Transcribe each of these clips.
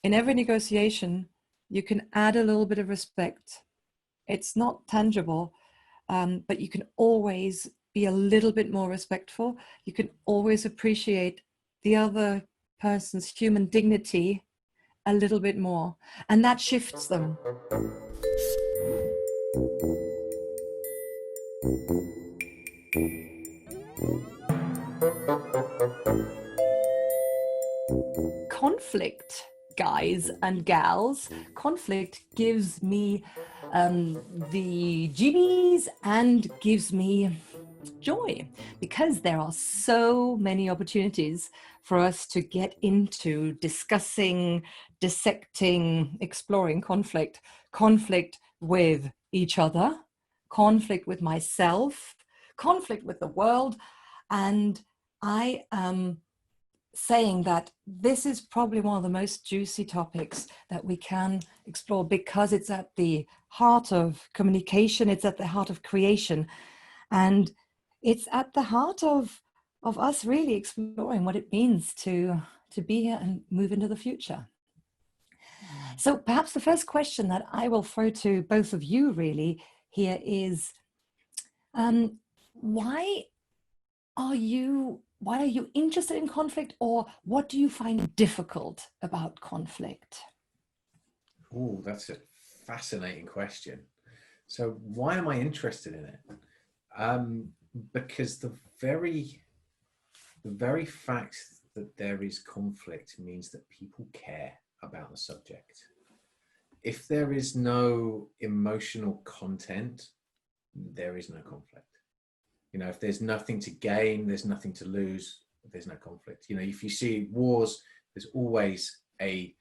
in every negotiation, you can add a little bit of respect. It's not tangible, but you can always be a little bit more respectful. You can always appreciate the other person's human dignity a little bit more, and that shifts them. Conflict, guys and gals, conflict gives me the GBs and gives me joy, because there are so many opportunities for us to get into discussing, dissecting, exploring conflict with each other, conflict with myself, conflict with the world. And I am saying that this is probably one of the most juicy topics that we can explore, because it's at the heart of communication, it's at the heart of creation, and it's at the heart of us really exploring what it means to be here and move into the future. So perhaps the first question that I will throw to both of you really here is, why are you interested in conflict, or what do you find difficult about conflict? Oh, that's a fascinating question. So why am I interested in it? Because the very fact that there is conflict means that people care about the subject. If there is no emotional content, there is no conflict. You know, if there's nothing to gain, there's nothing to lose, there's no conflict. You know, if you see wars, there's always a,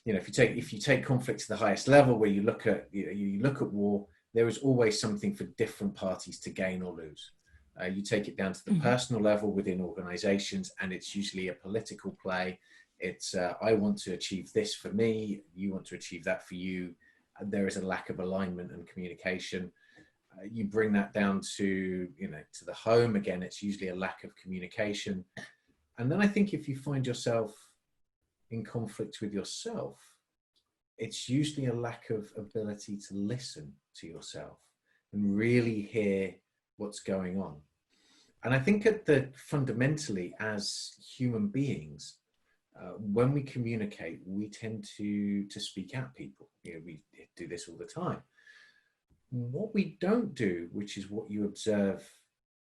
you know, if you take conflict to the highest level, where you look at war, there is always something for different parties to gain or lose. You take it down to the personal level within organizations, and it's usually a political play. It's I want to achieve this for me, you want to achieve that for you. And there is a lack of alignment and communication. You bring that down to, you know, to the home, again, it's usually a lack of communication. And then I think if you find yourself in conflict with yourself, it's usually a lack of ability to listen to yourself and really hear what's going on. And I think fundamentally, as human beings, when we communicate, we tend to speak at people. You know, we do this all the time. What we don't do, which is what you observe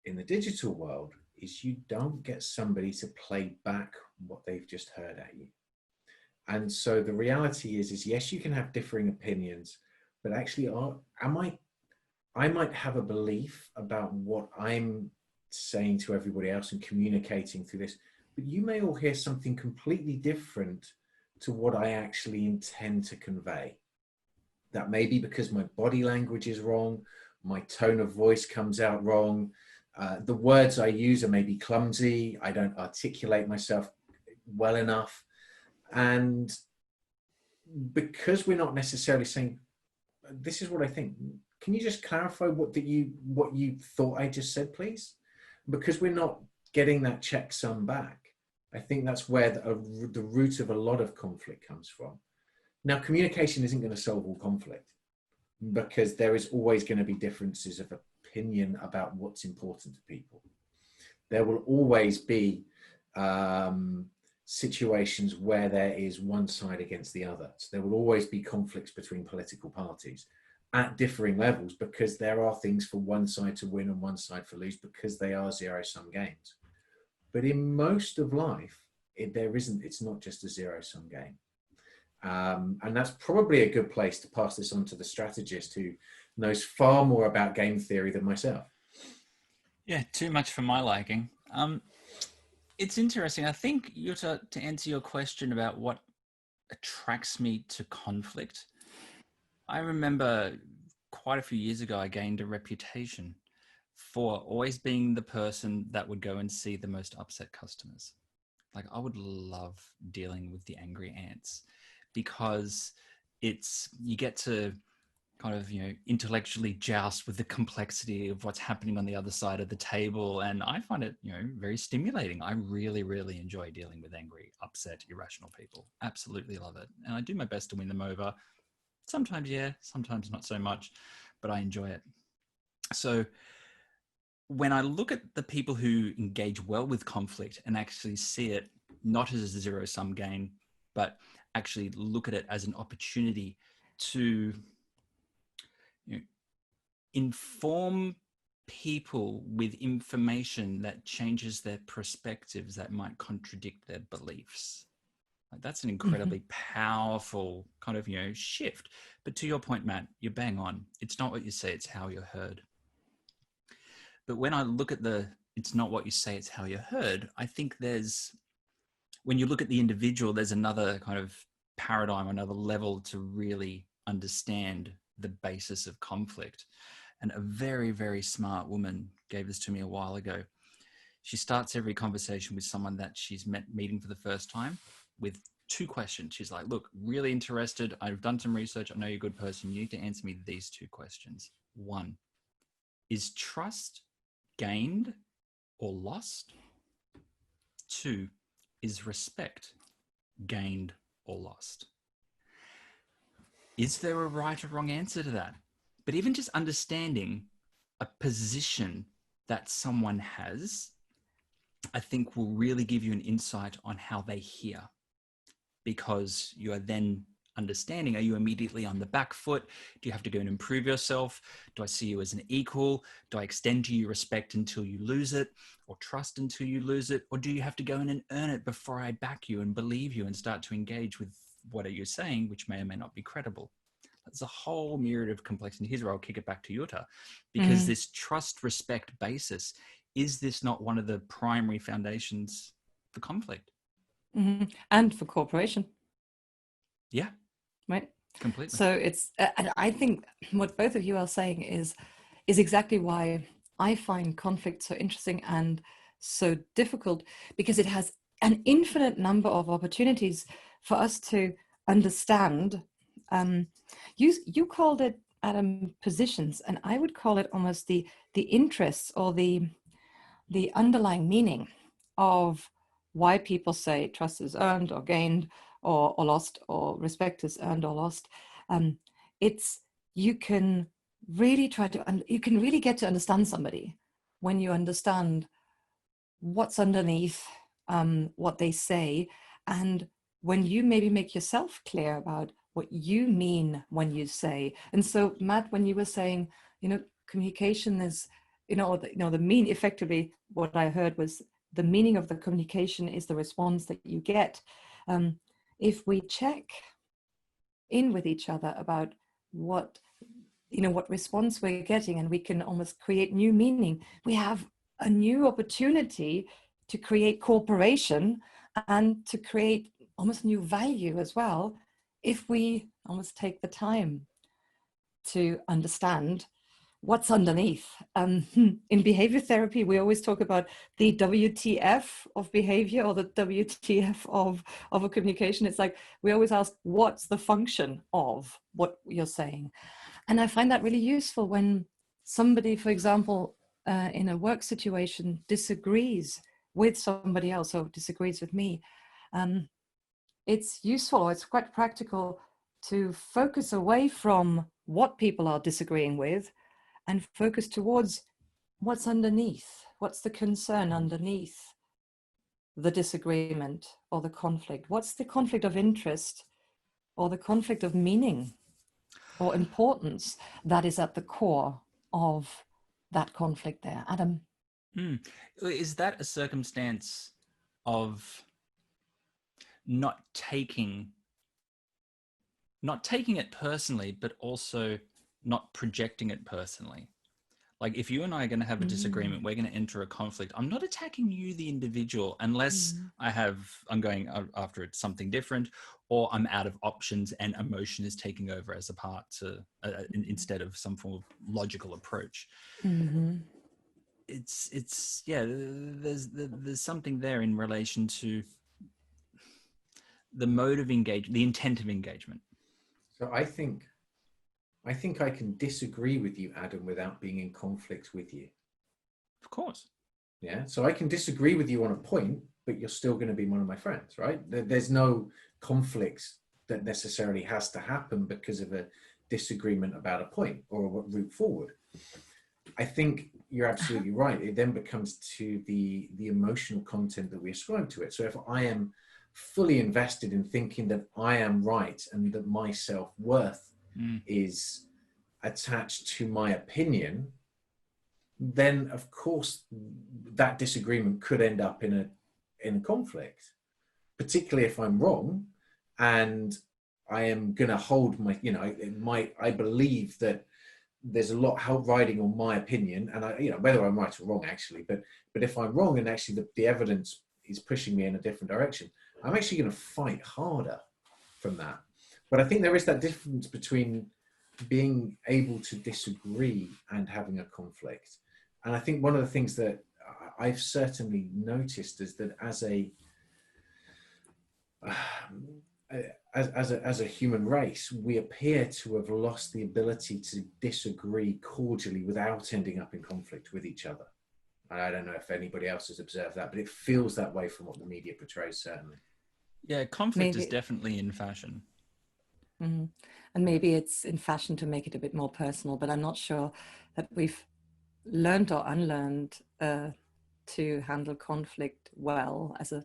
in the digital world, is you don't get somebody to play back what they've just heard at you. And so the reality is yes, you can have differing opinions, but actually I might have a belief about what I'm saying to everybody else and communicating through this, but you may all hear something completely different to what I actually intend to convey. That may be because my body language is wrong, my tone of voice comes out wrong, the words I use are maybe clumsy, I don't articulate myself well enough. And because we're not necessarily saying, this is what I think, can you just clarify what you thought I just said, please? Because we're not getting that checksum back. I think that's where the root of a lot of conflict comes from. Now, communication isn't going to solve all conflict, because there is always going to be differences of opinion about what's important to people. There will always be situations where there is one side against the other. So there will always be conflicts between political parties at differing levels, because there are things for one side to win and one side for lose, because they are zero-sum games. But in most of life, it's not just a zero-sum game. And that's probably a good place to pass this on to the strategist, who knows far more about game theory than myself. Yeah, too much for my liking. It's interesting. I think, Jutta, to answer your question about what attracts me to conflict, I remember quite a few years ago, I gained a reputation for always being the person that would go and see the most upset customers. Like, I would love dealing with the angry ants, because you get to kind of, intellectually joust with the complexity of what's happening on the other side of the table. And I find it, very stimulating. I really, really enjoy dealing with angry, upset, irrational people. Absolutely love it. And I do my best to win them over. Sometimes, yeah, sometimes not so much, but I enjoy it. So when I look at the people who engage well with conflict and actually see it not as a zero-sum game, but actually look at it as an opportunity to inform people with information that changes their perspectives that might contradict their beliefs. Like, that's an incredibly powerful kind of, shift. But to your point, Matt, you're bang on. It's not what you say, it's how you're heard. But when I look at it's not what you say, it's how you're heard, I think when you look at the individual, there's another kind of paradigm, another level to really understand the basis of conflict. And a very, very smart woman gave this to me a while ago. She starts every conversation with someone that she's meeting for the first time with 2 questions. She's like, look, really interested. I've done some research. I know you're a good person. You need to answer me these 2 questions. 1, is trust gained or lost? 2, is respect gained or lost? Is there a right or wrong answer to that? But even just understanding a position that someone has, I think will really give you an insight on how they hear, because you are then understanding, are you immediately on the back foot? Do you have to go and improve yourself? Do I see you as an equal? Do I extend to you respect until you lose it, or trust until you lose it? Or do you have to go in and earn it before I back you and believe you and start to engage with what are you saying, which may or may not be credible? There's a whole myriad of complexity. Here's where I'll kick it back to Jutta, because this trust, respect basis, is this not one of the primary foundations for conflict? And for cooperation. Yeah. Right. Completely. So it's, and I think what both of you are saying is exactly why I find conflict so interesting and so difficult, because it has an infinite number of opportunities for us to understand. You called it, Adam, positions, and I would call it almost the interests or the underlying meaning of why people say trust is earned or gained or lost, or respect is earned or lost. It's, you can really get to understand somebody when you understand what's underneath what they say, and when you maybe make yourself clear about what you mean when you say. And so, Matt, when you were saying, communication is, effectively what I heard was the meaning of the communication is the response that you get. If we check in with each other about what response we're getting, and we can almost create new meaning, we have a new opportunity to create cooperation and to create almost new value as well, if we almost take the time to understand what's underneath. In behavior therapy, we always talk about the WTF of behavior, or the WTF of a communication. It's like, we always ask, what's the function of what you're saying? And I find that really useful when somebody, for example, in a work situation disagrees with somebody else or disagrees with me. It's useful, or it's quite practical, to focus away from what people are disagreeing with and focus towards what's underneath, what's the concern underneath the disagreement or the conflict. What's the conflict of interest or the conflict of meaning or importance that is at the core of that conflict there? Adam? Is that a circumstance of not taking it personally, but also not projecting it personally? Like, if you and I are going to have a disagreement, we're going to enter a conflict, I'm not attacking you, the individual, unless I'm going after something different, or I'm out of options and emotion is taking over as a part to instead of some form of logical approach. It's yeah, there's something there in relation to the mode of engagement, the intent of engagement. So I think I think I can disagree with you, Adam, without being in conflict with you. Of course. Yeah. So I can disagree with you on a point, but you're still going to be one of my friends, right? There's no conflict that necessarily has to happen because of a disagreement about a point or a route forward. I think you're absolutely right. It then becomes to the emotional content that we ascribe to it. So if I am fully invested in thinking that I am right and that my self-worth is attached to my opinion, then of course that disagreement could end up in a conflict, particularly if I'm wrong and I am going to hold my, I believe that there's a lot riding on my opinion, and whether I'm right or wrong actually, but if I'm wrong and actually the evidence is pushing me in a different direction, I'm actually going to fight harder from that. But I think there is that difference between being able to disagree and having a conflict. And I think one of the things that I've certainly noticed is that as a human race, we appear to have lost the ability to disagree cordially without ending up in conflict with each other. And I don't know if anybody else has observed that, but it feels that way from what the media portrays, certainly. Yeah, conflict is definitely in fashion. Mm-hmm. And maybe it's in fashion to make it a bit more personal, but I'm not sure that we've learned or unlearned to handle conflict well as a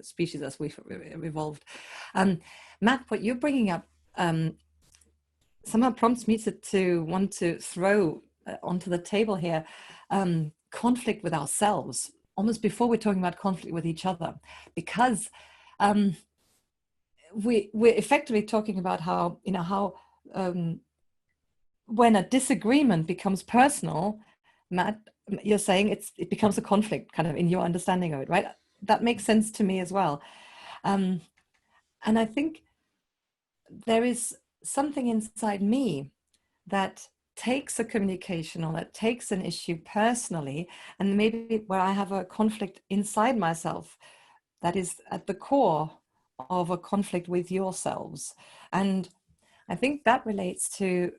species, as we've evolved. Matt, what you're bringing up somehow prompts me to want to throw onto the table here conflict with ourselves, almost before we're talking about conflict with each other, because we're effectively talking about how when a disagreement becomes personal, Matt, you're saying it becomes a conflict, kind of, in your understanding of it, right? That makes sense to me as well. And I think there is something inside me that takes a communication or that takes an issue personally, and maybe where I have a conflict inside myself that is at the core of a conflict with yourselves. And I think that relates to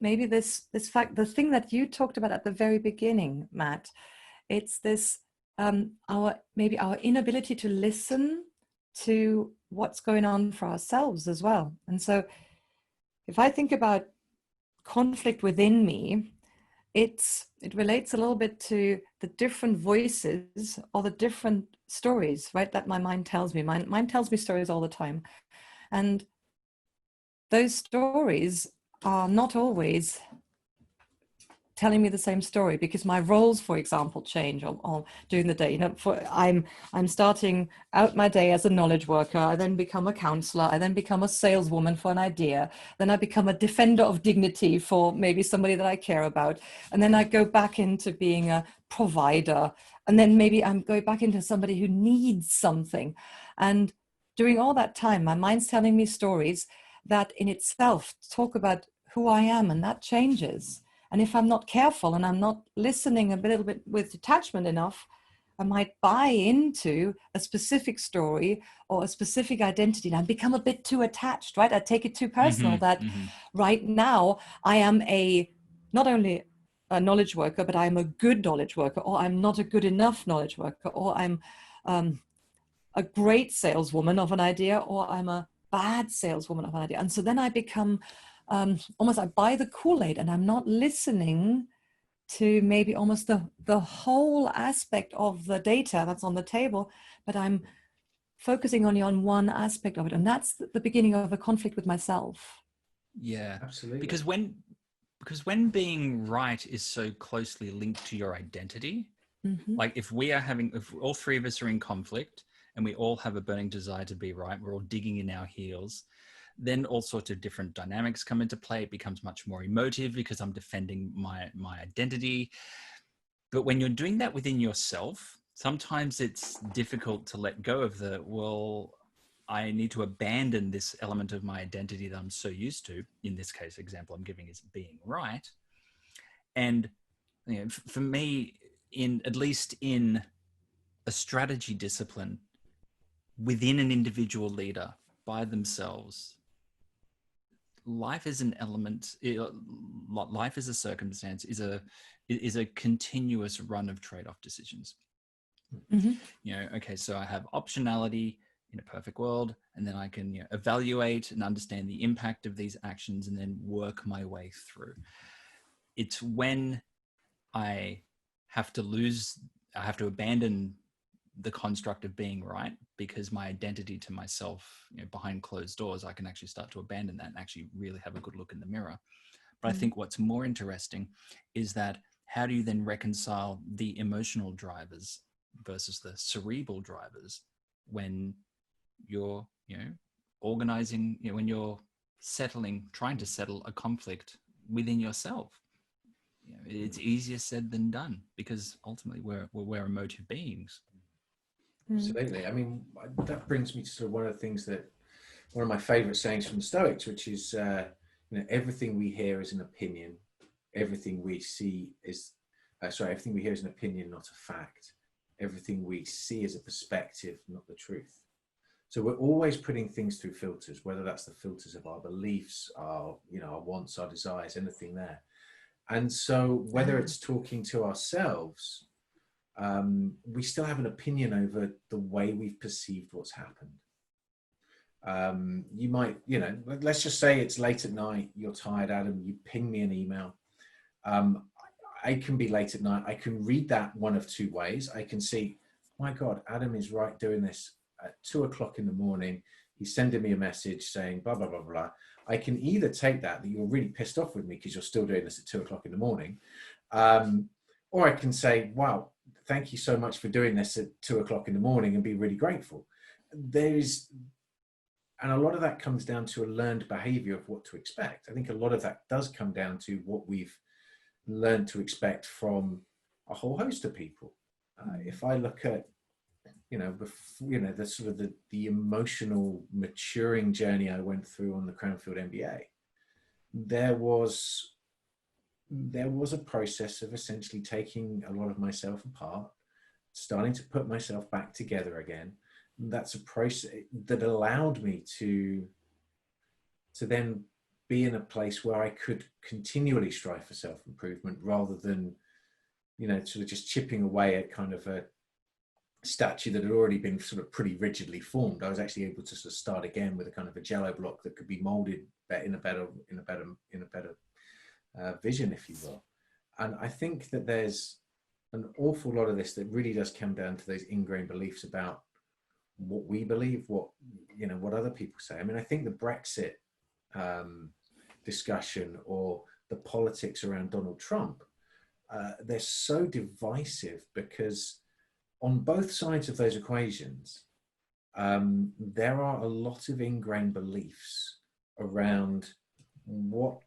maybe this fact, the thing that you talked about at the very beginning, Matt. It's this our inability to listen to what's going on for ourselves as well. And so if I think about conflict within me, it relates a little bit to the different voices or the different stories, right, that my mind tells me. Mind tells me stories all the time. And those stories are not always telling me the same story, because my roles, for example, change or during the day. I'm starting out my day as a knowledge worker. I then become a counselor. I then become a saleswoman for an idea. Then I become a defender of dignity for maybe somebody that I care about. And then I go back into being a provider. And then maybe I'm going back into somebody who needs something. And during all that time, my mind's telling me stories that in itself talk about who I am, and that changes. And if I'm not careful and I'm not listening a little bit with detachment enough, I might buy into a specific story or a specific identity, and I become a bit too attached, right? I take it too personal that right now I am not only a knowledge worker, but I'm a good knowledge worker, or I'm not a good enough knowledge worker, or I'm a great saleswoman of an idea, or I'm a bad saleswoman of an idea. And so then I become almost, I buy the Kool-Aid, and I'm not listening to maybe almost the whole aspect of the data that's on the table, but I'm focusing only on one aspect of it. And that's the beginning of a conflict with myself. Yeah, absolutely. Because when being right is so closely linked to your identity, like if all three of us are in conflict and we all have a burning desire to be right, we're all digging in our heels, then all sorts of different dynamics come into play. It becomes much more emotive because I'm defending my identity. But when you're doing that within yourself, sometimes it's difficult to let go of I need to abandon this element of my identity that I'm so used to. In this case, example I'm giving is being right. And for me, at least in a strategy discipline within an individual leader by themselves, life is an element, life is a circumstance, is a continuous run of trade-off decisions. Okay, so I have optionality in a perfect world, and then I can evaluate and understand the impact of these actions and then work my way through. It's when I have to abandon the construct of being right, because my identity to myself, behind closed doors, I can actually start to abandon that and actually really have a good look in the mirror. But I think what's more interesting is that how do you then reconcile the emotional drivers versus the cerebral drivers when you're, organizing, when you're trying to settle a conflict within yourself. It's easier said than done, because ultimately we're emotive beings. Absolutely. I mean, that brings me to sort of one of my favorite sayings from the Stoics, which is, everything we hear is an opinion. Everything we see is, everything we hear is an opinion, not a fact. Everything we see is a perspective, not the truth. So we're always putting things through filters, whether that's the filters of our beliefs, our wants, our desires, anything there. And so whether it's talking to ourselves, we still have an opinion over the way we've perceived what's happened. You might, let's just say it's late at night, you're tired, Adam, you ping me an email. I can be late at night. I can read that one of two ways. I can see, my God, Adam is right doing this at 2 o'clock in the morning. He's sending me a message saying blah, blah, blah, blah. I can either take that you're really pissed off with me because you're still doing this at 2 o'clock in the morning. Or I can say, wow, thank you so much for doing this at 2 o'clock in the morning, and be really grateful. And a lot of that comes down to a learned behavior of what to expect. I think a lot of that does come down to what we've learned to expect from a whole host of people. If I look at, the sort of the emotional maturing journey I went through on the Cranfield MBA, there was a process of essentially taking a lot of myself apart, starting to put myself back together again. That's a process that allowed me to then be in a place where I could continually strive for self-improvement, rather than, sort of just chipping away at kind of a statue that had already been sort of pretty rigidly formed. I was actually able to sort of start again with a kind of a Jello block that could be molded in a better vision, if you will. And I think that there's an awful lot of this that really does come down to those ingrained beliefs about what we believe, what other people say. I mean, I think the Brexit discussion, or the politics around Donald Trump, they're so divisive because on both sides of those equations, there are a lot of ingrained beliefs around what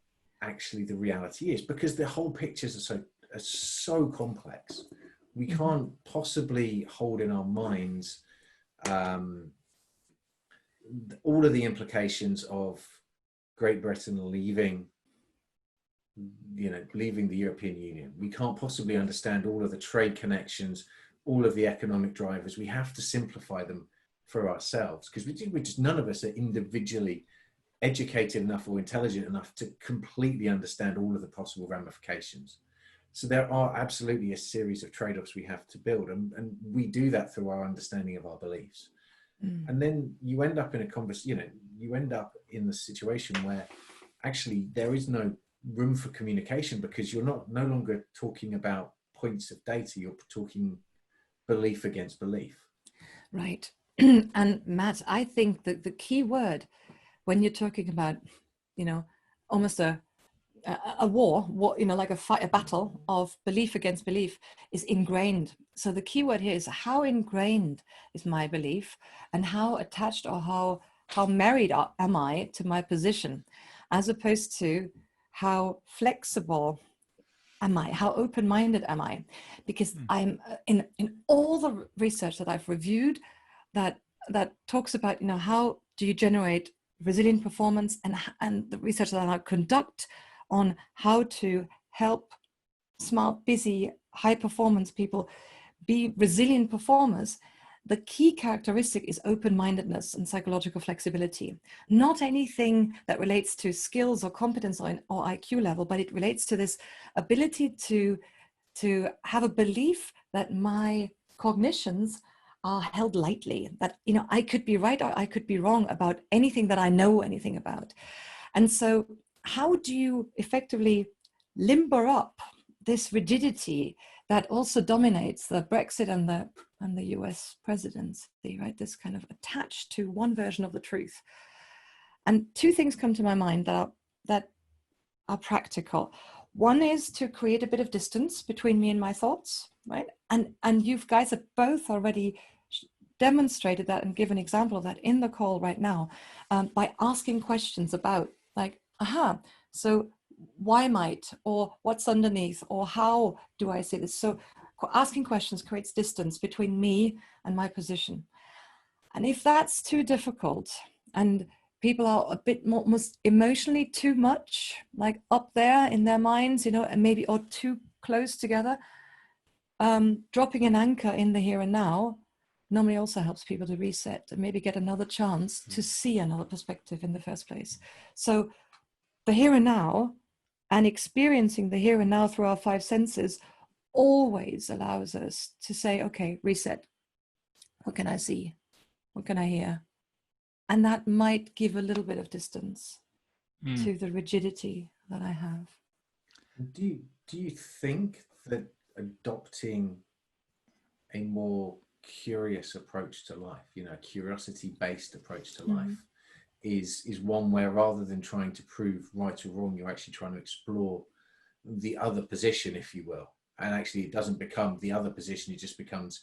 actually the reality is, because the whole pictures are so complex. We can't possibly hold in our minds all of the implications of Great Britain leaving the European Union. We can't possibly understand all of the trade connections, all of the economic drivers. We have to simplify them for ourselves, because we just none of us are individually educated enough or intelligent enough to completely understand all of the possible ramifications. So there are absolutely a series of trade-offs we have to build, and we do that through our understanding of our beliefs. And then you end up in a conversation, you end up in the situation where actually there is no room for communication, because you're no longer talking about points of data, you're talking belief against belief. Right. And Matt, I think that the key word when you're talking about, almost a war, like a battle of belief against belief, is ingrained. So the key word here is how ingrained is my belief, and how attached or how married am I to my position, as opposed to how flexible am I, how open-minded am I? Because I'm in all the research that I've reviewed that talks about, how do you generate resilient performance, and the research that I conduct on how to help smart, busy, high performance people be resilient performers, the key characteristic is open-mindedness and psychological flexibility. Not anything that relates to skills or competence or IQ level, but it relates to this ability to have a belief that my cognitions are held lightly, that, you know, I could be right or I could be wrong about anything that I know anything about. And so how do you effectively limber up this rigidity that also dominates the Brexit and the US presidency, right? This kind of attached to one version of the truth. And two things come to my mind that are practical. One is to create a bit of distance between me and my thoughts, right? And you guys have both already demonstrated that and give an example of that in the call right now, by asking questions about, like, so why might, or what's underneath, or how do I see this? So asking questions creates distance between me and my position. And if that's too difficult and people are a bit more emotionally too much, like up there in their minds, you know, and maybe or too close together, dropping an anchor in the here and now normally also helps people to reset and maybe get another chance to see another perspective in the first place. So the here and now and experiencing the here and now through our five senses always allows us to say, okay, reset. What can I see? What can I hear? And that might give a little bit of distance to the rigidity that I have. Do you think that adopting a more curious approach to life, you know, a curiosity-based approach to life, is one where rather than trying to prove right or wrong, you're actually trying to explore the other position, if you will, and actually it doesn't become the other position, it just becomes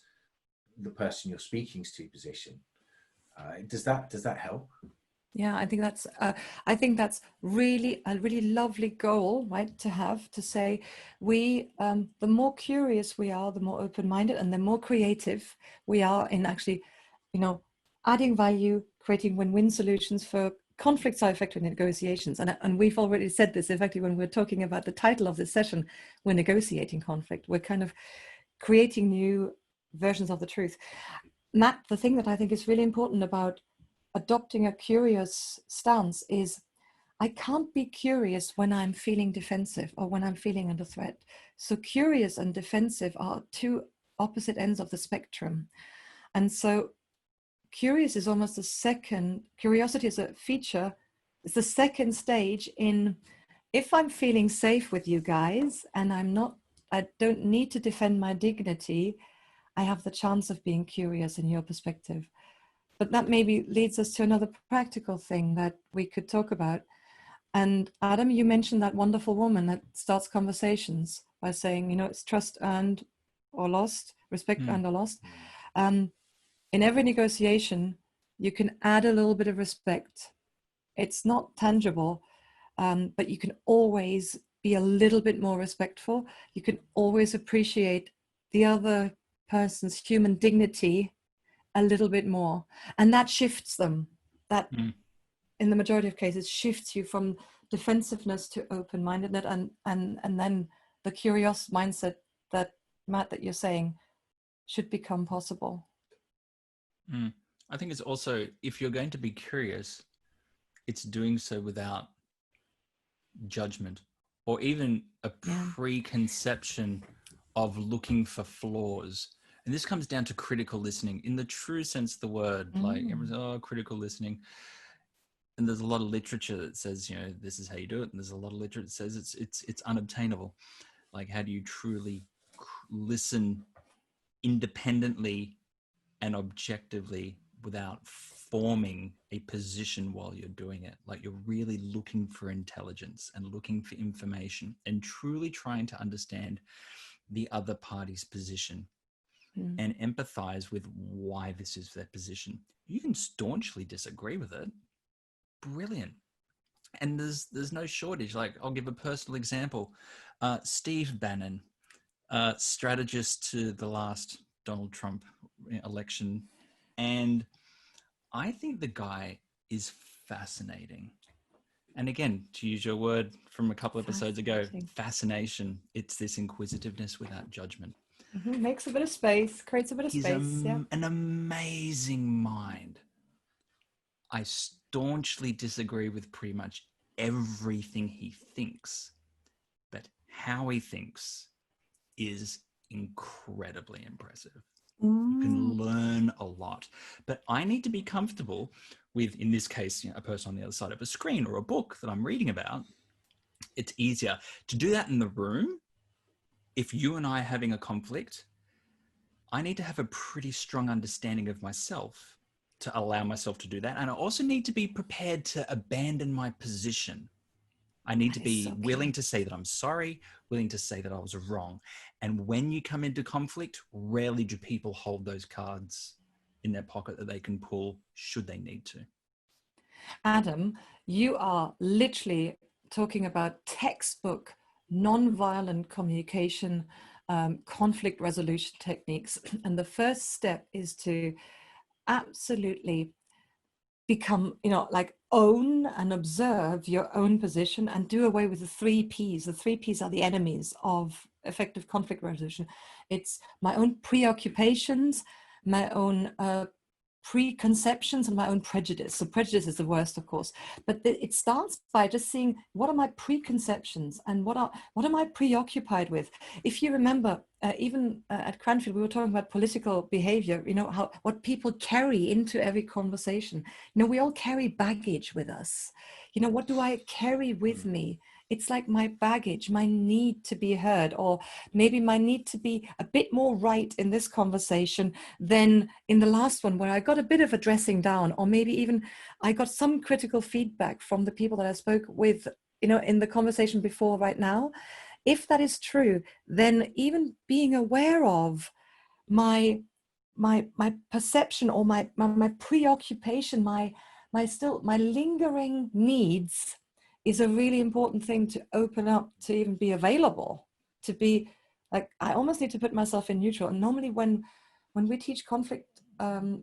the person you're speaking to position. Does that help? Yeah, I think that's really a really lovely goal, right? To have, to say, the more curious we are, the more open-minded and the more creative we are in actually, you know, adding value, creating win-win solutions for conflicts are effective negotiations. And we've already said this, effectively, when we're talking about the title of this session, we're negotiating conflict. We're kind of creating new versions of the truth. Matt, the thing that I think is really important about adopting a curious stance is I can't be curious when I'm feeling defensive or when I'm feeling under threat. So curious and defensive are two opposite ends of the spectrum. And so curious is almost curiosity is a feature, it's the second stage in, if I'm feeling safe with you guys and I don't need to defend my dignity, I have the chance of being curious in your perspective. But that maybe leads us to another practical thing that we could talk about. And Adam, you mentioned that wonderful woman that starts conversations by saying, you know, it's trust earned or lost, respect earned or lost. In every negotiation, you can add a little bit of respect. It's not tangible, but you can always be a little bit more respectful. You can always appreciate the other person's human dignity a little bit more, and that shifts them. That in the majority of cases shifts you from defensiveness to open-mindedness, and then the curious mindset that, Matt, that you're saying should become possible. I think it's also, if you're going to be curious, it's doing so without judgment or even a preconception of looking for flaws. And this comes down to critical listening in the true sense of the word. Like everyone's, critical listening. And there's a lot of literature that says, you know, this is how you do it. And there's a lot of literature that says it's unobtainable. Like, how do you truly listen independently and objectively without forming a position while you're doing it? Like, you're really looking for intelligence and looking for information and truly trying to understand the other party's position and empathize with why this is their position. You can staunchly disagree with it. Brilliant. And there's no shortage. Like, I'll give a personal example. Steve Bannon, strategist to the last Donald Trump election. And I think the guy is fascinating. And again, to use your word from a couple episodes ago, fascination. It's this inquisitiveness without judgment. Makes a bit of space, creates a bit of He's space. Yeah. an amazing mind. I staunchly disagree with pretty much everything he thinks, but how he thinks is incredibly impressive. You can learn a lot, but I need to be comfortable with, in this case, a person on the other side of a screen or a book that I'm reading about. It's easier to do that in the room. If you and I are having a conflict, I need to have a pretty strong understanding of myself to allow myself to do that. And I also need to be prepared to abandon my position. I need to be willing to say that I'm sorry, willing to say that I was wrong. And when you come into conflict, rarely do people hold those cards in their pocket that they can pull should they need to. Adam, you are literally talking about textbook non-violent communication, conflict resolution techniques. And the first step is to absolutely become, like own and observe your own position and do away with the 3 Ps. The 3 Ps are the enemies of effective conflict resolution. It's my own preoccupations, my own preconceptions, and my own prejudice. So prejudice is the worst, of course, but it starts by just seeing what are my preconceptions and what am I preoccupied with. If you remember, even at Cranfield, we were talking about political behavior, what people carry into every conversation. We all carry baggage with us. What do I carry with me? It's like my baggage, my need to be heard, or maybe my need to be a bit more right in this conversation than in the last one where I got a bit of a dressing down, or maybe even I got some critical feedback from the people that I spoke with, in the conversation before right now. If that is true, then even being aware of my perception or my preoccupation, my lingering needs is a really important thing to open up, to even be available, to be like, I almost need to put myself in neutral. And normally when we teach conflict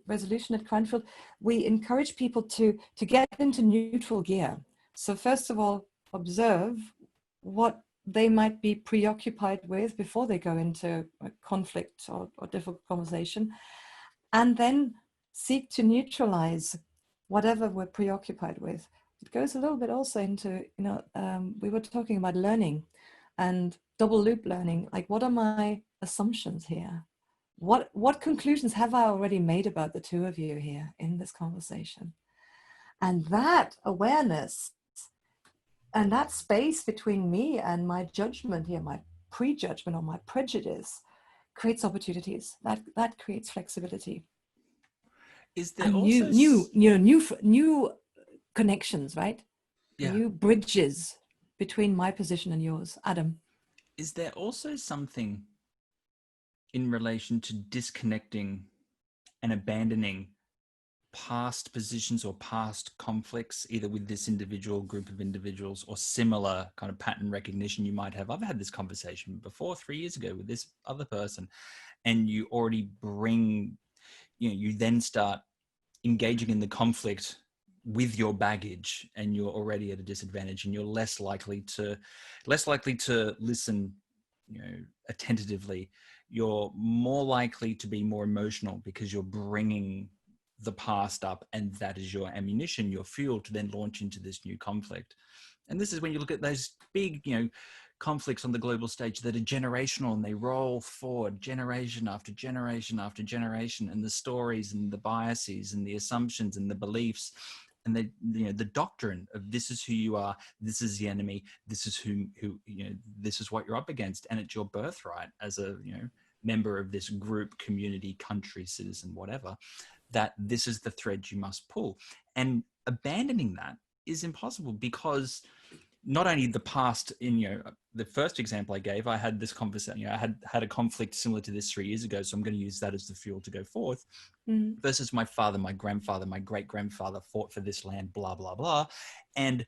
resolution at Cranfield, we encourage people to get into neutral gear. So first of all, observe what they might be preoccupied with before they go into a conflict or difficult conversation, and then seek to neutralize whatever we're preoccupied with. It goes a little bit also into, we were talking about learning and double loop learning. Like, what are my assumptions here? What conclusions have I already made about the two of you here in this conversation? And that awareness and that space between me and my judgment here, my prejudgment or my prejudice, creates opportunities. That creates flexibility. Is there and also new connections, right? Yeah. New bridges between my position and yours, Adam? Is there also something in relation to disconnecting and abandoning past positions or past conflicts, either with this individual, group of individuals, or similar kind of pattern recognition you might have? I've had this conversation before 3 years ago with this other person, and you already bring, you then start engaging in the conflict with your baggage, and you're already at a disadvantage, and you're less likely to listen, attentively. You're more likely to be more emotional because you're bringing the past up, and that is your ammunition, your fuel to then launch into this new conflict. And this is when you look at those big, conflicts on the global stage that are generational, and they roll forward generation after generation after generation, and the stories and the biases and the assumptions and the beliefs and the doctrine of this is who you are, this is the enemy, this is who this is what you're up against, and it's your birthright as a member of this group, community, country, citizen, whatever, that this is the thread you must pull. And abandoning that is impossible, because not only the past, in the first example I gave, I had this conversation, I had a conflict similar to this 3 years ago, so I'm going to use that as the fuel to go forth, versus my father, my grandfather, my great-grandfather fought for this land, blah, blah, blah. And,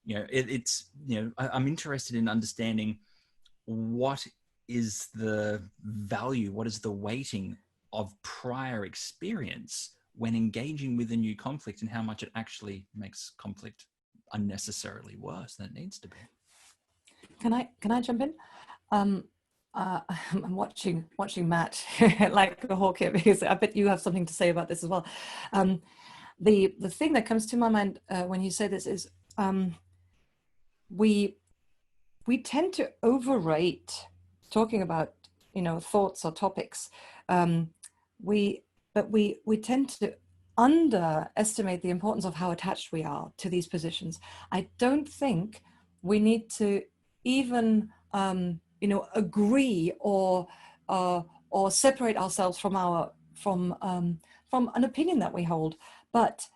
I'm interested in understanding what is the value, what is the weighting of prior experience when engaging with a new conflict, and how much it actually makes conflict unnecessarily worse than it needs to be. Can I jump in? I'm watching Matt like a hawk here, because I bet you have something to say about this as well. The thing that comes to my mind when you say this is we tend to overrate talking about, you know, thoughts or topics. We tend to underestimate the importance of how attached we are to these positions. I don't think we need to even you know, agree or separate ourselves from an opinion that we hold, but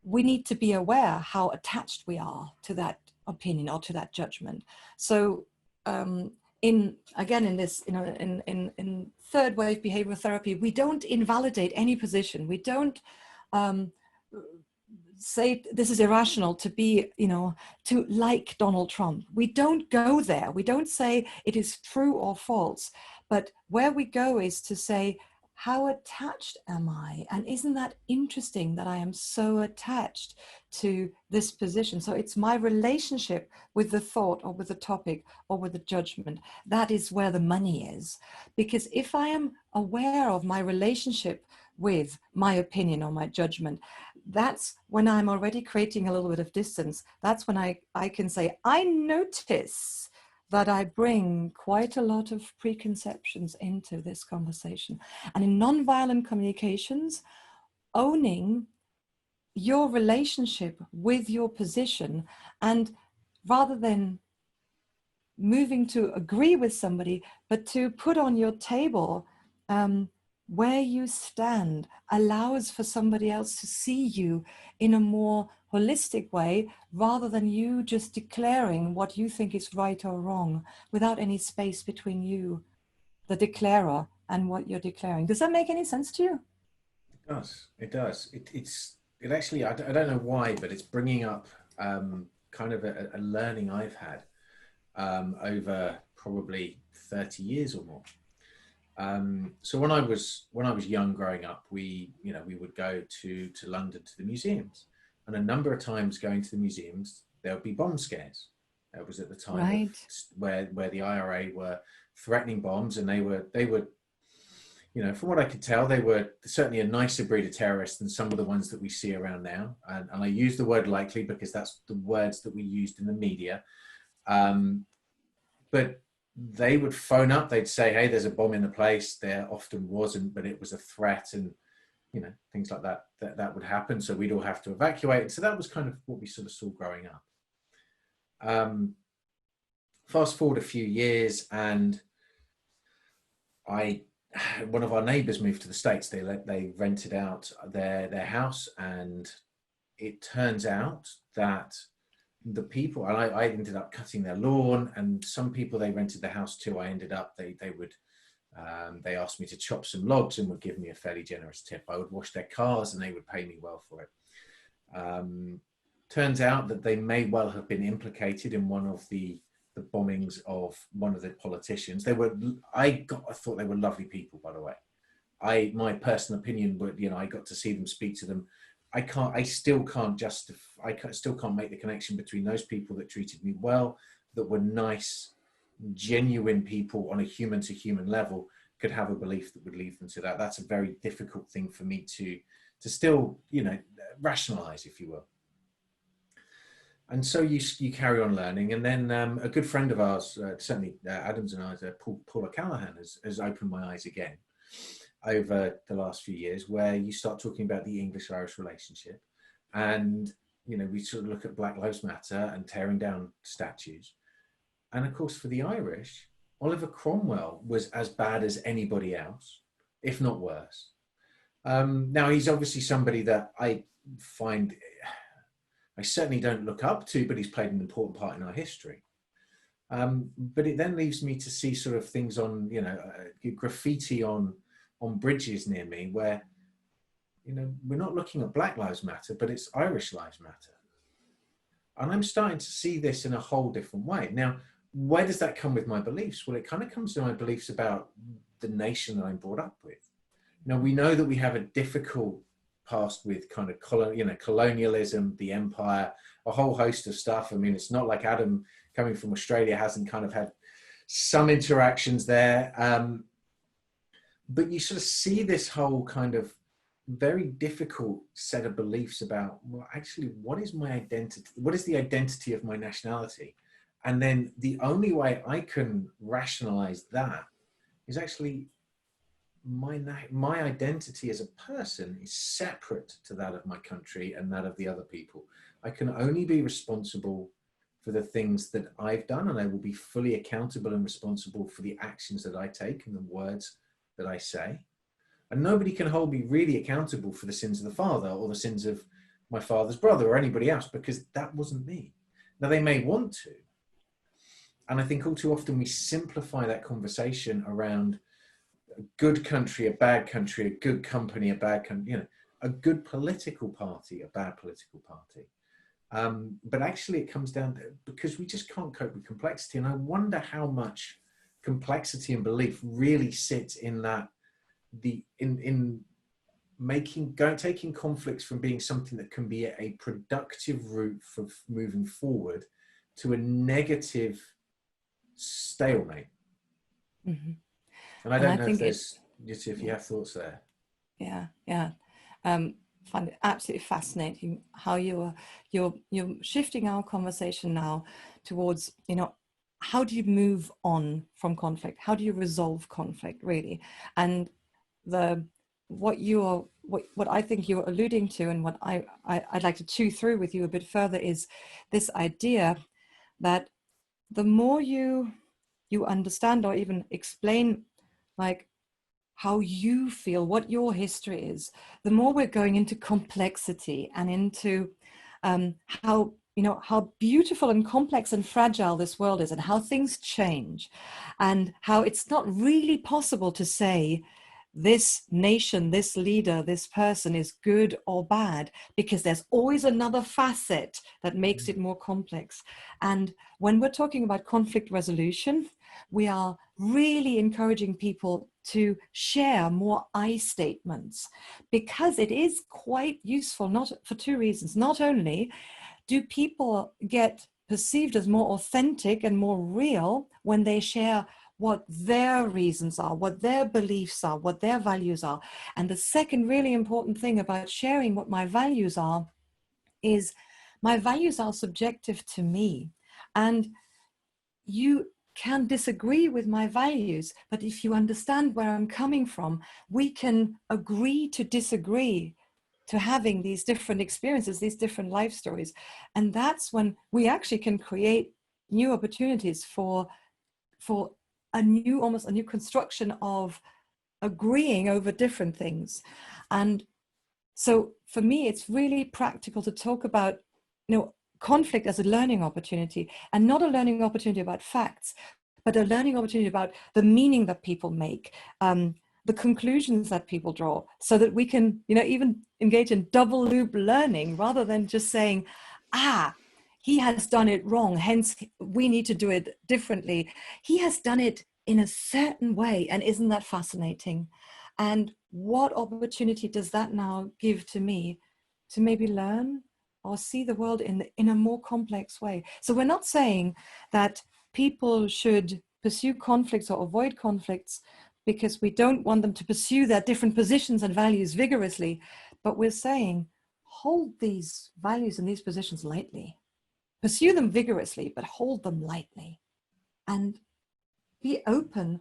we need to be aware how attached we are to that opinion or to that judgment. So in this, you know, in third wave behavioral therapy, we don't invalidate any position. We don't say this is irrational to be, you know, to like Donald Trump. We don't go there. We don't say it is true or false, but where we go is to say, how attached am I? And isn't that interesting that I am so attached to this position? So it's my relationship with the thought or with the topic or with the judgment. That is where the money is. Because if I am aware of my relationship with my opinion or my judgment, that's when I'm already creating a little bit of distance. That's when I can say, I notice that I bring quite a lot of preconceptions into this conversation. And in nonviolent communications, owning your relationship with your position, and rather than moving to agree with somebody, but to put on your table where you stand, allows for somebody else to see you in a more holistic way, rather than you just declaring what you think is right or wrong without any space between you, the declarer, and what you're declaring. Does that make any sense to you? It does. It does. It actually, I don't know why, but it's bringing up kind of a learning I've had over probably 30 years or more. So when I was young, growing up, we would go to London to the museums, and a number of times going to the museums, there would be bomb scares. That was at the time, right, where the IRA were threatening bombs, and they were, you know, from what I could tell, they were certainly a nicer breed of terrorists than some of the ones that we see around now. And I use the word likely because that's the words that we used in the media. But they would phone up, they'd say, hey, there's a bomb in the place. There often wasn't, but it was a threat, and, you know, things like that would happen. So we'd all have to evacuate. And so that was kind of what we sort of saw growing up. Fast forward a few years, and one of our neighbors moved to the States. They rented out their house, and it turns out that the people, and I ended up cutting their lawn, and some people they rented the house to, I ended up, they asked me to chop some logs and would give me a fairly generous tip. I would wash their cars and they would pay me well for it. Turns out that they may well have been implicated in one of the bombings of one of the politicians. I thought they were lovely people, by the way. My personal opinion would, you know, I got to see them, speak to them. I still can't make the connection between those people that treated me well, that were nice, genuine people on a human to human level, could have a belief that would lead them to that. That's a very difficult thing for me to still, you know, rationalize, if you will. And so you carry on learning, and then a good friend of ours, certainly Adam's and ours, Paula Callahan, has opened my eyes again over the last few years, where you start talking about the English-Irish relationship, and, you know, we sort of look at Black Lives Matter and tearing down statues, and of course for the Irish, Oliver Cromwell was as bad as anybody else, if not worse. Now he's obviously somebody that I certainly don't look up to, but he's played an important part in our history. But it then leaves me to see sort of things on, you know, graffiti on bridges near me, where, you know, we're not looking at Black Lives Matter, but it's Irish Lives Matter. And I'm starting to see this in a whole different way. Now, where does that come with my beliefs? Well, it kind of comes to my beliefs about the nation that I'm brought up with. Now, we know that we have a difficult past with kind of colonialism, the empire, a whole host of stuff. I mean, it's not like Adam, coming from Australia, hasn't kind of had some interactions there. But you sort of see this whole kind of very difficult set of beliefs about, well, actually, what is my identity? What is the identity of my nationality? And then the only way I can rationalize that is actually my identity as a person is separate to that of my country and that of the other people. I can only be responsible for the things that I've done, and I will be fully accountable and responsible for the actions that I take and the words that I say. And nobody can hold me really accountable for the sins of the father or the sins of my father's brother or anybody else, because that wasn't me. Now, they may want to. And I think all too often we simplify that conversation around a good country, a bad country, a good company, a bad country, you know, a good political party, a bad political party. But actually it comes down to, because we just can't cope with complexity. And I wonder how much complexity and belief really sits in that, taking conflicts from being something that can be a productive route for moving forward to a negative stalemate. Mm-hmm. And I don't know if there's, if you have thoughts there. Yeah. Find it absolutely fascinating how you're shifting our conversation now towards, you know, how do you move on from conflict? How do you resolve conflict, really? And what I think you're alluding to, and what I'd like to chew through with you a bit further, is this idea that the more you understand or even explain, like, how you feel, what your history is, the more we're going into complexity and into how beautiful and complex and fragile this world is, and how things change, and how it's not really possible to say this nation, this leader, this person is good or bad, because there's always another facet that makes it more complex. And when we're talking about conflict resolution, we are really encouraging people to share more I statements, because it is quite useful, not for two reasons. Not only do people get perceived as more authentic and more real when they share what their reasons are, what their beliefs are, what their values are. And the second really important thing about sharing what my values are is my values are subjective to me. And you can disagree with my values, but if you understand where I'm coming from, we can agree to disagree, to having these different experiences, these different life stories. And that's when we actually can create new opportunities for almost a new construction of agreeing over different things. And so for me, it's really practical to talk about, conflict as a learning opportunity, and not a learning opportunity about facts, but a learning opportunity about the meaning that people make, the conclusions that people draw, so that we can, even engage in double loop learning, rather than just saying, he has done it wrong, hence we need to do it differently. He has done it in a certain way, and isn't that fascinating? And what opportunity does that now give to me to maybe learn or see the world in a more complex way? So we're not saying that people should pursue conflicts or avoid conflicts because we don't want them to pursue their different positions and values vigorously, but we're saying hold these values and these positions lightly. Pursue them vigorously, but hold them lightly. And be open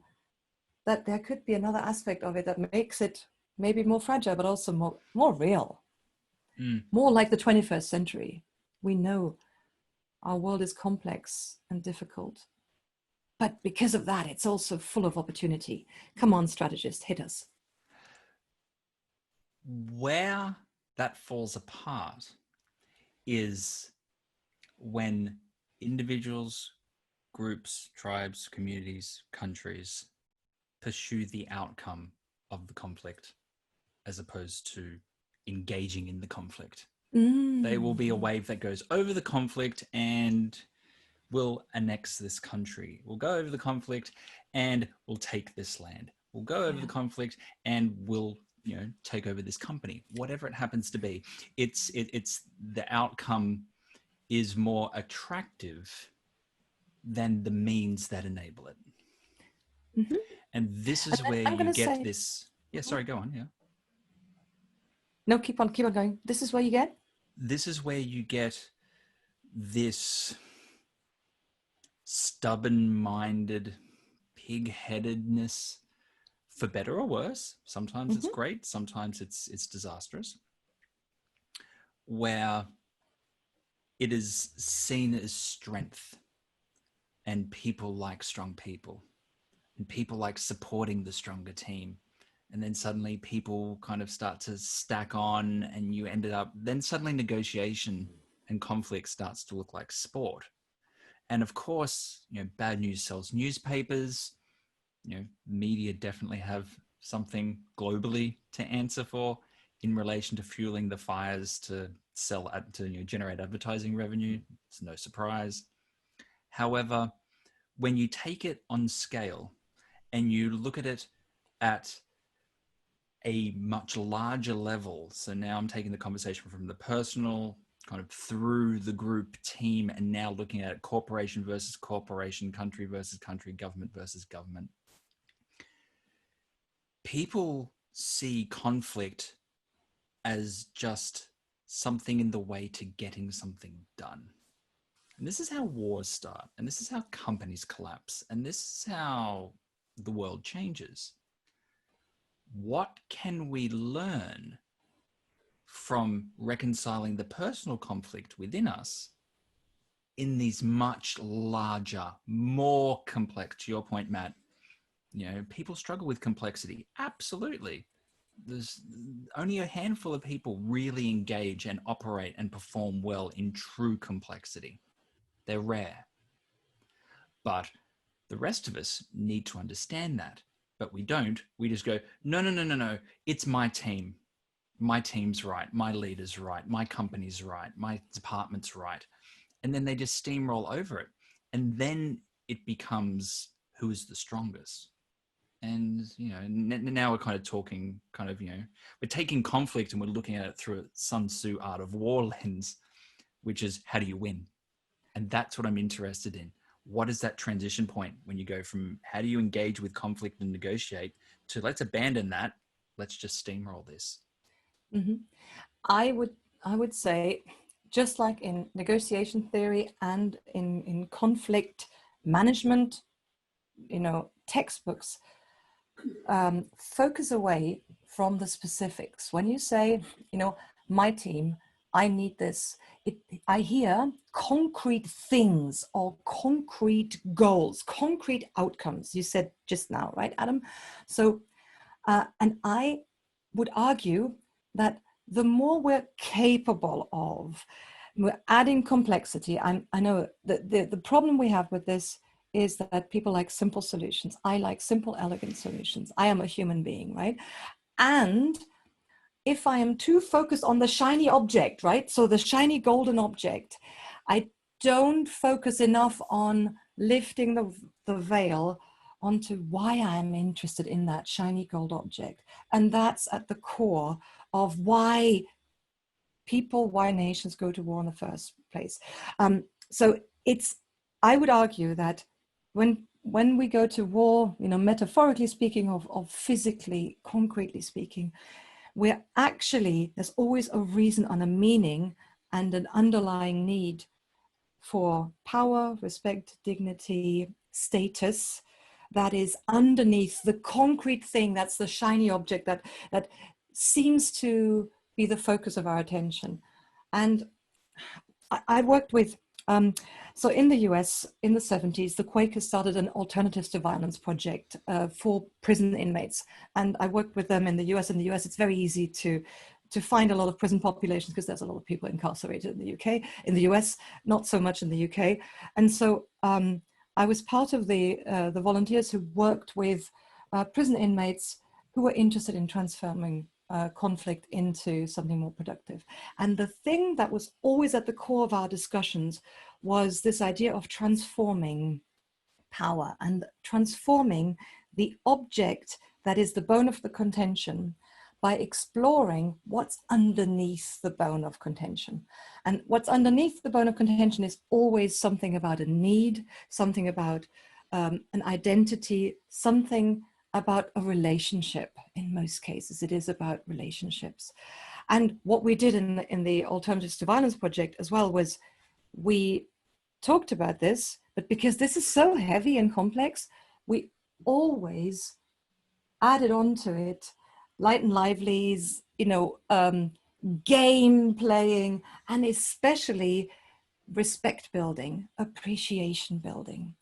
that there could be another aspect of it that makes it maybe more fragile, but also more real. More like the 21st century. We know our world is complex and difficult, but because of that, it's also full of opportunity. Come on, strategist, hit us. Where that falls apart is when individuals, groups, tribes, communities, countries pursue the outcome of the conflict as opposed to engaging in the conflict. There will be a wave that goes over the conflict and will annex this country. We'll go over the conflict and we'll take this land. We'll go over the conflict and we'll take over this company, whatever it happens to be. It's the outcome is more attractive than the means that enable it. Mhm. And this is And where I'm you going to get say, this. Yeah, sorry, go on. Yeah. no, keep on going. This is where you get. This is where you get this stubborn-minded pig-headedness, for better or worse. Sometimes it's Mhm. great, sometimes it's disastrous, where it is seen as strength, and people like strong people, and people like supporting the stronger team. And then suddenly people kind of start to stack on, and you ended up, then suddenly negotiation and conflict starts to look like sport. And of course, bad news sells newspapers. Media definitely have something globally to answer for in relation to fueling the fires to sell, to generate advertising revenue. It's no surprise. However, when you take it on scale and you look at it at a much larger level, so now I'm taking the conversation from the personal kind of through the group team, and now looking at corporation versus corporation, country versus country, government versus government. People see conflict as just something in the way to getting something done. And this is how wars start, and this is how companies collapse, and this is how the world changes. What can we learn from reconciling the personal conflict within us in these much larger, more complex, to your point, Matt, people struggle with complexity. Absolutely. There's only a handful of people really engage and operate and perform well in true complexity. They're rare. But the rest of us need to understand that. But we don't. We just go, no. It's my team. My team's right. My leader's right. My company's right. My department's right. And then they just steamroll over it. And then it becomes who is the strongest. And, now we're kind of talking we're taking conflict and we're looking at it through a Sun Tzu art of war lens, which is how do you win? And that's what I'm interested in. What is that transition point when you go from how do you engage with conflict and negotiate to let's abandon that, let's just steamroll this? Mm-hmm. I would say, just like in negotiation theory and in conflict management, textbooks, focus away from the specifics. When you say, my team, I need this, I hear concrete things or concrete goals, concrete outcomes. You said just now, right, Adam? So, and I would argue that the more we're capable of, we're adding complexity. I know that the problem we have with this is that people like simple solutions. I like simple, elegant solutions. I am a human being, right? And if I am too focused on the shiny object, right? So the shiny golden object, I don't focus enough on lifting the veil onto why I'm interested in that shiny gold object. And that's at the core of why nations go to war in the first place. So I would argue that when we go to war, metaphorically speaking, of physically, concretely speaking, there's always a reason and a meaning and an underlying need for power, respect, dignity, status that is underneath the concrete thing. That's the shiny object that seems to be the focus of our attention. And I worked with, so in the US in the 70s, the Quakers started an alternatives to violence project for prison inmates. And I worked with them in the US. In the US, it's very easy to find a lot of prison populations because there's a lot of people incarcerated in the UK. In the US, not so much in the UK. And so I was part of the volunteers who worked with prison inmates who were interested in transforming conflict into something more productive. And the thing that was always at the core of our discussions was this idea of transforming power and transforming the object that is the bone of the contention by exploring what's underneath the bone of contention. And what's underneath the bone of contention is always something about a need, something about an identity, something about a relationship. In most cases, it is about relationships. And what we did in the Alternatives to Violence project as well was we talked about this, but because this is so heavy and complex, we always added on to it light and livelies, game playing, and especially respect building, appreciation building.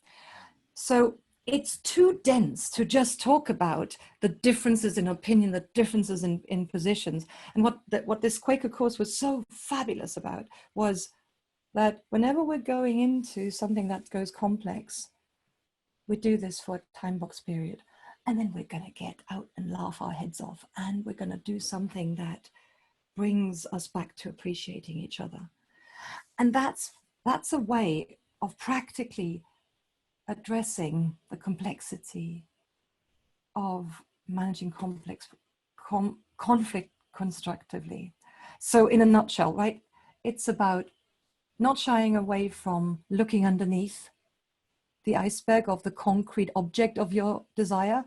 So it's too dense to just talk about the differences in opinion, the differences in positions. And what this Quaker course was so fabulous about was that whenever we're going into something that goes complex, we do this for a time box period. And then we're going to get out and laugh our heads off. And we're going to do something that brings us back to appreciating each other. And that's a way of practically addressing the complexity of managing conflict constructively. So in a nutshell, right, it's about not shying away from looking underneath the iceberg of the concrete object of your desire,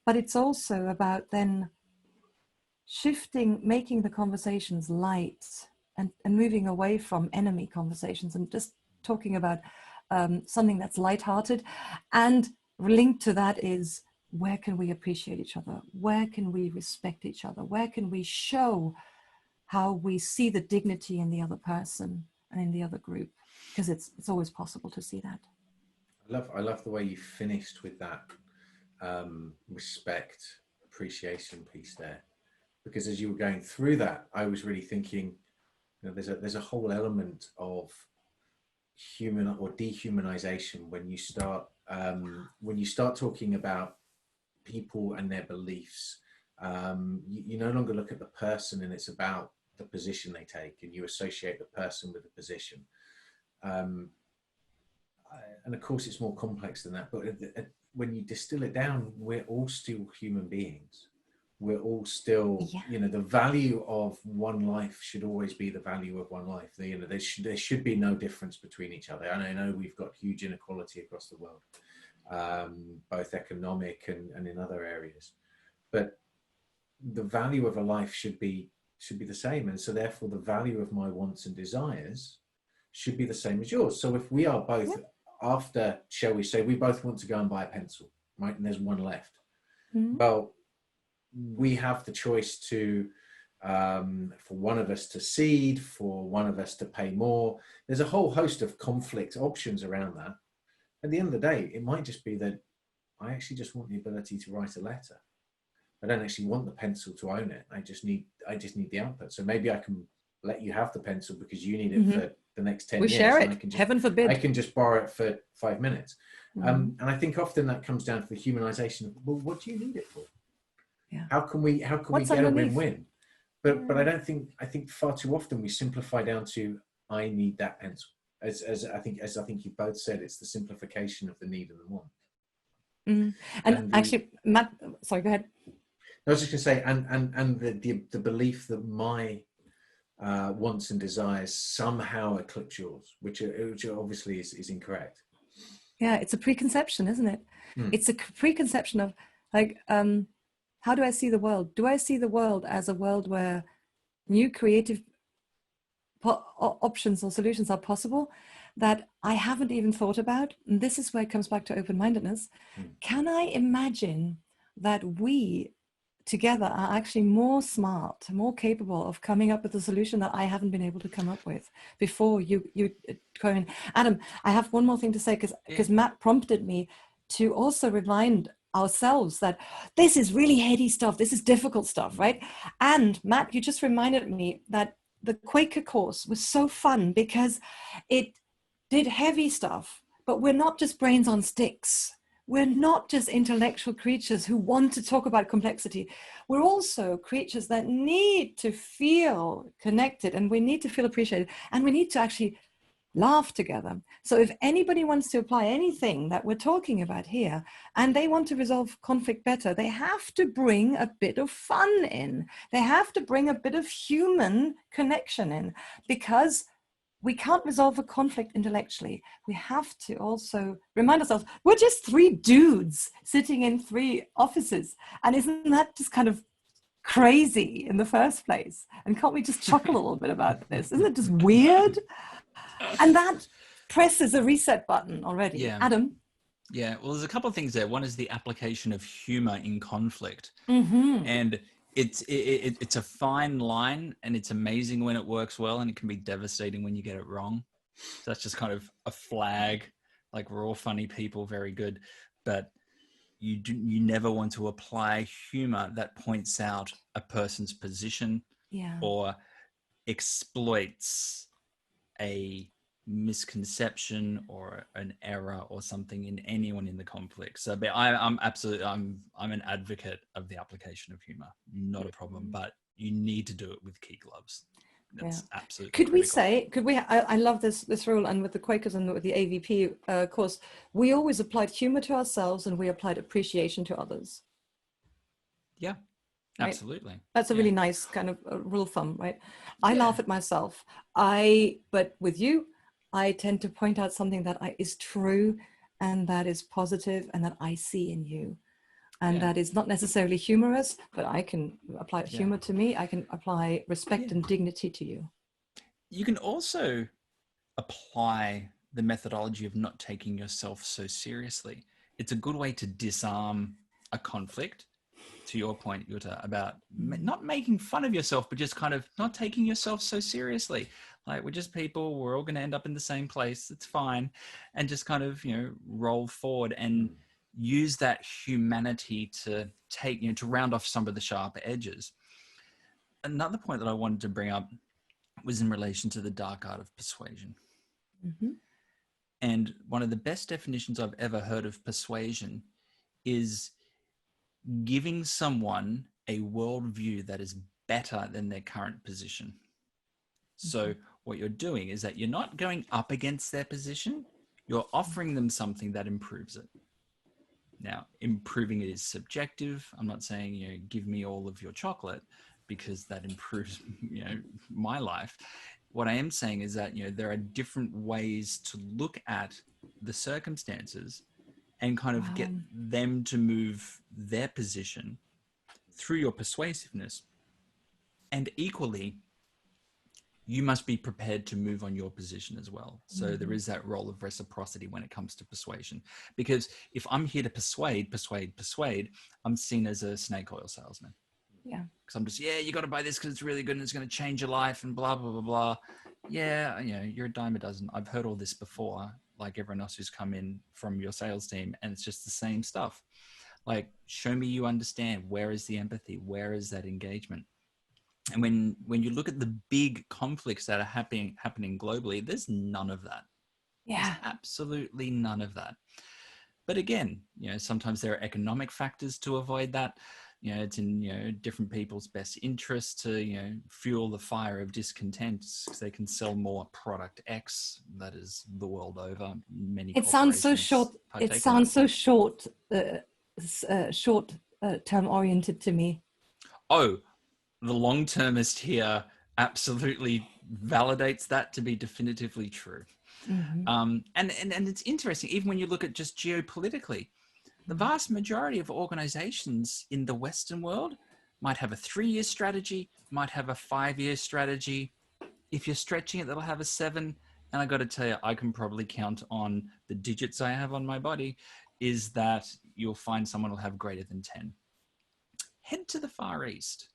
but it's also about then shifting, making the conversations light and moving away from enemy conversations and just talking about something that's lighthearted. And linked to that is, where can we appreciate each other? Where can we respect each other? Where can we show how we see the dignity in the other person and in the other group? Because it's always possible to see that. I love the way you finished with that respect, appreciation piece there, because as you were going through that, I was really thinking, there's a whole element of human or dehumanization when you start talking about people and their beliefs. You no longer look at the person and it's about the position they take, and you associate the person with the position. And of course it's more complex than that, but when you distill it down, we're all still human beings. We're all still, the value of one life should always be the value of one life. There should be no difference between each other. And I know we've got huge inequality across the world, both economic and in other areas, but the value of a life should be the same. And so therefore the value of my wants and desires should be the same as yours. So if we are both after, shall we say, we both want to go and buy a pencil, right? And there's one left. Mm-hmm. Well, we have the choice to, for one of us to cede, for one of us to pay more. There's a whole host of conflict options around that. At the end of the day, it might just be that I actually just want the ability to write a letter. I don't actually want the pencil to own it. I just need the output. So maybe I can let you have the pencil because you need it for the next 10 years. We share it, heaven forbid. I can just borrow it for 5 minutes. And I think often that comes down to the humanization of, well, what do you need it for? Yeah. How can we get a win-win? But I think far too often we simplify down to, I need that pencil. As I think you both said, it's the simplification of the need and the want. And actually, Matt, sorry, go ahead. I was just going to say, and the belief that my wants and desires somehow eclipse yours, which obviously is incorrect. Yeah, it's a preconception, isn't it? It's a preconception of like, how do I see the world? Do I see the world as a world where new creative options or solutions are possible that I haven't even thought about? And this is where it comes back to open-mindedness. Can I imagine that we together are actually more smart, more capable of coming up with a solution that I haven't been able to come up with before you go in? Adam, I have one more thing to say, because Matt prompted me to also remind ourselves that this is really heady stuff, this is difficult stuff, right? And Matt, you just reminded me that the Quaker course was so fun because it did heavy stuff, but we're not just brains on sticks. We're not just intellectual creatures who want to talk about complexity. We're also creatures that need to feel connected, and we need to feel appreciated, and we need to actually laugh together. So if anybody wants to apply anything that we're talking about here, and they want to resolve conflict better, they have to bring a bit of fun in. They have to bring a bit of human connection in, because we can't resolve a conflict intellectually. We have to also remind ourselves, we're just three dudes sitting in three offices. And isn't that just kind of crazy in the first place? And can't we just chuckle a little bit about this? Isn't it just weird? And that presses a reset button already. Yeah. Adam? Yeah, well, there's a couple of things there. One is the application of humor in conflict. Mm-hmm. And it's a fine line, and it's amazing when it works well, and it can be devastating when you get it wrong. So that's just kind of a flag, like we're all funny people, very good. But you never want to apply humor that points out a person's position or exploits a misconception or an error or something in anyone in the conflict. So I'm an advocate of the application of humor. Not a problem, but you need to do it with key gloves. That's absolutely critical. I love this rule, and with the Quakers and with the AVP course, we always applied humor to ourselves and we applied appreciation to others. Yeah, right? Absolutely. That's a really nice kind of rule of thumb, right? I laugh at myself. But with you, I tend to point out something that is true and that is positive and that I see in you. And that is not necessarily humorous, but I can apply humor to me. I can apply respect and dignity to you. You can also apply the methodology of not taking yourself so seriously. It's a good way to disarm a conflict, to your point, Jutta, about not making fun of yourself, but just kind of not taking yourself so seriously. Like, we're just people, we're all going to end up in the same place. It's fine. And just kind of, roll forward and use that humanity to take, to round off some of the sharper edges. Another point that I wanted to bring up was in relation to the dark art of persuasion. Mm-hmm. And one of the best definitions I've ever heard of persuasion is giving someone a worldview that is better than their current position. So what you're doing is that you're not going up against their position, you're offering them something that improves it. Now, improving it is subjective. I'm not saying, give me all of your chocolate, because that improves, my life. What I am saying is that, there are different ways to look at the circumstances and kind of get them to move their position through your persuasiveness. And equally, you must be prepared to move on your position as well. So there is that role of reciprocity when it comes to persuasion. Because if I'm here to persuade, I'm seen as a snake oil salesman. Yeah. Because I'm just, you got to buy this because it's really good and it's going to change your life and blah, blah, blah, blah. Yeah, you're a dime a dozen. I've heard all this before, like everyone else who's come in from your sales team, and it's just the same stuff. Like, show me you understand. Where is the empathy? Where is that engagement? And when you look at the big conflicts that are happening globally, there's none of that. Yeah. There's absolutely none of that. But again, sometimes there are economic factors to avoid that. It's in, different people's best interest to, fuel the fire of discontent, because they can sell more product X. That is the world over. It sounds so short. It sounds so short term oriented to me. Oh, the long-termist here absolutely validates that to be definitively true. And it's interesting, even when you look at just geopolitically, the vast majority of organizations in the Western world might have a 3-year strategy, might have a 5-year strategy. If you're stretching it, that'll have a 7. And I got to tell you, I can probably count on the digits I have on my body, is that you'll find someone will have greater than 10. Head to the Far East.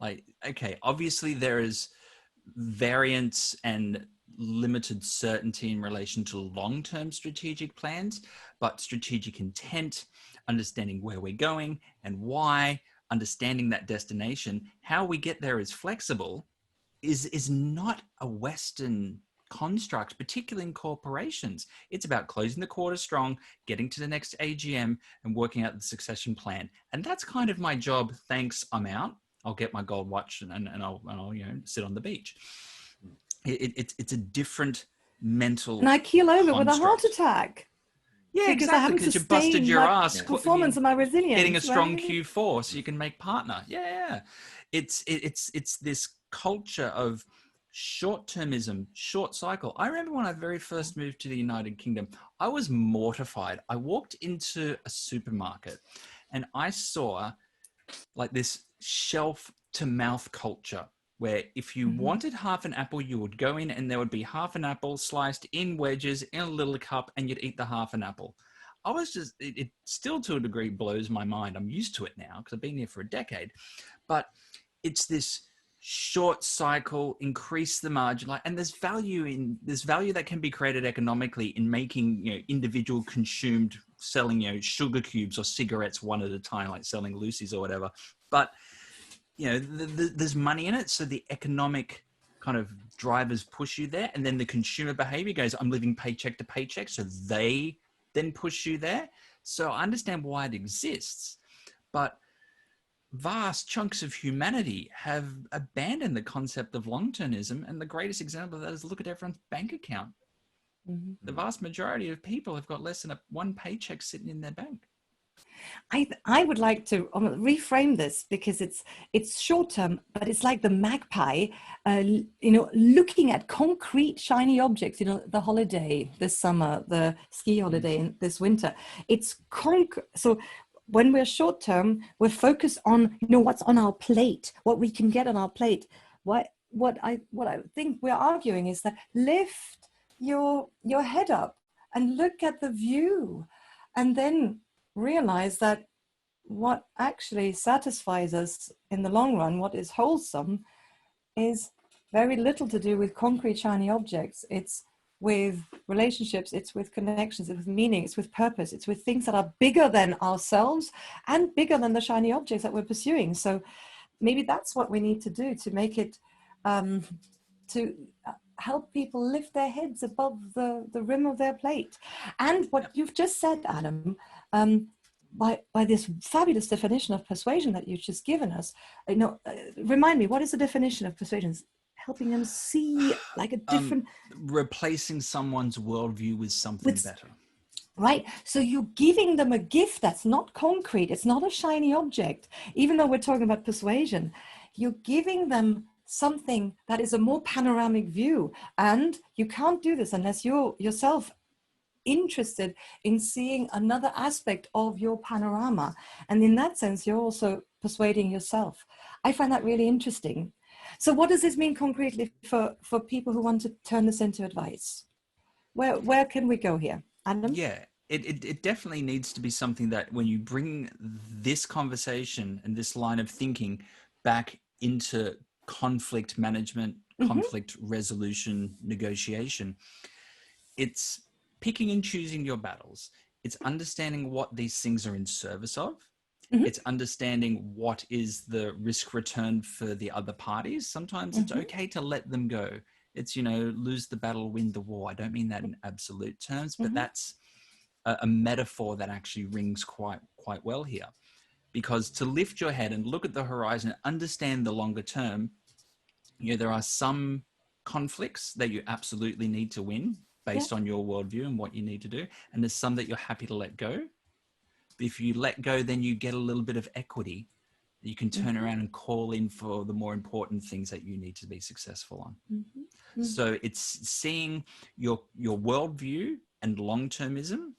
Like, okay, obviously there is variance and limited certainty in relation to long-term strategic plans, but strategic intent, understanding where we're going and why, understanding that destination, how we get there is flexible, is not a Western construct, particularly in corporations. It's about closing the quarter strong, getting to the next AGM and working out the succession plan. And that's kind of my job. Thanks, I'm out. I'll get my gold watch and I'll sit on the beach. It's a different mental and I keel over construct. with a heart attack. Yeah, because I haven't because you busted your ass. Performance and my resilience. Getting a strong Q4 so you can make partner. Yeah. It's this culture of short-termism, short cycle. I remember when I very first moved to the United Kingdom, I was mortified. I walked into a supermarket and I saw like this shelf to mouth culture where if you wanted half an apple, you would go in and there would be half an apple sliced in wedges in a little cup and you'd eat the half an apple. I was just, it still to a degree blows my mind. I'm used to it now because I've been here for a decade, but it's this short cycle, increase the margin, like, and there's value that can be created economically in making, individual consumed, selling, sugar cubes or cigarettes one at a time, like selling Lucy's or whatever. But, there's money in it. So the economic kind of drivers push you there. And then the consumer behavior goes, I'm living paycheck to paycheck. So they then push you there. So I understand why it exists, but vast chunks of humanity have abandoned the concept of long-termism. And the greatest example of that is look at everyone's bank account. The vast majority of people have got less than one paycheck sitting in their bank. I would like to reframe this because it's short term, but it's like the magpie, looking at concrete shiny objects, the holiday this summer, the ski holiday this winter. It's so when we're short term, we're focused on, what's on our plate, what we can get on our plate. What I think we're arguing is that lift your head up and look at the view, and then realize that what actually satisfies us in the long run, what is wholesome, is very little to do with concrete shiny objects. It's with relationships, it's with connections, it's with meaning, it's with purpose, it's with things that are bigger than ourselves and bigger than the shiny objects that we're pursuing. So maybe that's what we need to do to make it, to help people lift their heads above the rim of their plate. And what you've just said, Adam, by this fabulous definition of persuasion that you've just given us, remind me, what is the definition of persuasion? Helping them see like a different... replacing someone's worldview with something better. Right. So you're giving them a gift that's not concrete. It's not a shiny object. Even though we're talking about persuasion, you're giving them something that is a more panoramic view. And you can't do this unless you're yourself interested in seeing another aspect of your panorama. And in that sense, you're also persuading yourself. I find that really interesting. So what does this mean concretely for people who want to turn this into advice? Where can we go here, Adam? Yeah, it definitely needs to be something that when you bring this conversation and this line of thinking back into conflict management, conflict resolution, negotiation, it's picking and choosing your battles. It's understanding what these things are in service of. It's understanding what is the risk return for the other parties. Sometimes it's okay to let them go. It's, lose the battle, win the war. I don't mean that in absolute terms, but that's a metaphor that actually rings quite well here. Because to lift your head and look at the horizon, understand the longer term, there are some conflicts that you absolutely need to win based on your worldview and what you need to do. And there's some that you're happy to let go. But if you let go, then you get a little bit of equity. You can turn around and call in for the more important things that you need to be successful on. So it's seeing your worldview and long-termism,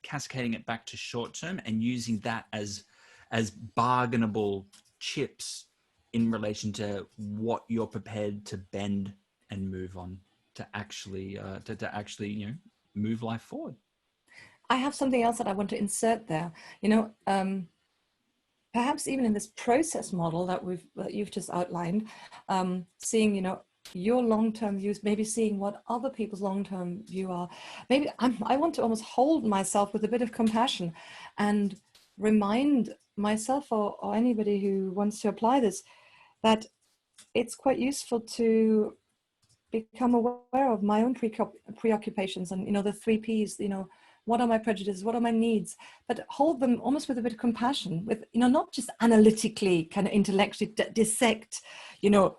cascading it back to short-term and using that as bargainable chips in relation to what you're prepared to bend and move on to actually move life forward. I have something else that I want to insert there. Perhaps even in this process model that you've just outlined, seeing your long-term views, maybe seeing what other people's long-term view are. Maybe I want to almost hold myself with a bit of compassion and remind myself or anybody who wants to apply this that it's quite useful to become aware of my own preoccupations and the 3 Ps. What are my prejudices? What are my needs? But hold them almost with a bit of compassion, with, not just analytically, kind of intellectually dissect,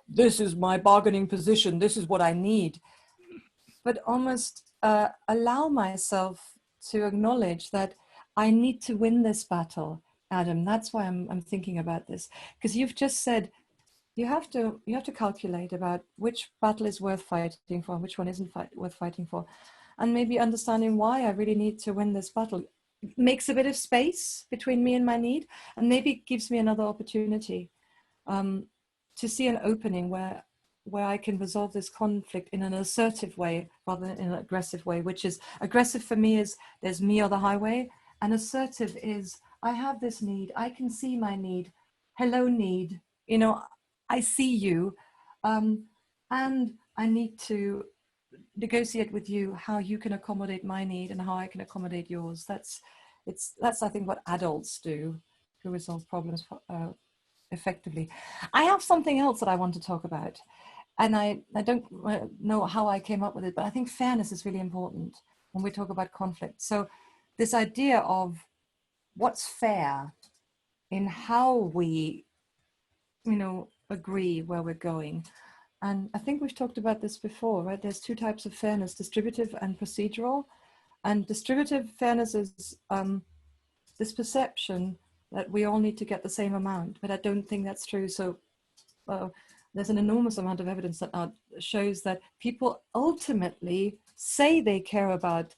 this is my bargaining position, this is what I need. But almost allow myself to acknowledge that I need to win this battle, Adam. That's why I'm thinking about this. Because you've just said, you have to calculate about which battle is worth fighting for and which one isn't worth fighting for, and maybe understanding why I really need to win this battle makes a bit of space between me and my need, and maybe gives me another opportunity to see an opening where I can resolve this conflict in an assertive way rather than in an aggressive way. Which is, aggressive for me is there's me or the highway, and assertive is I have this need, I can see my need, hello need, you know, I see you, and I need to negotiate with you how you can accommodate my need and how I can accommodate yours. That's I think what adults do to resolve problems effectively. I have something else that I want to talk about, and I don't know how I came up with it, but I think fairness is really important when we talk about conflict. So this idea of what's fair in how we, agree where we're going. And I think we've talked about this before, right? There's two types of fairness, distributive and procedural. And distributive fairness is this perception that we all need to get the same amount, but I don't think that's true. So there's an enormous amount of evidence that shows that people ultimately say they care about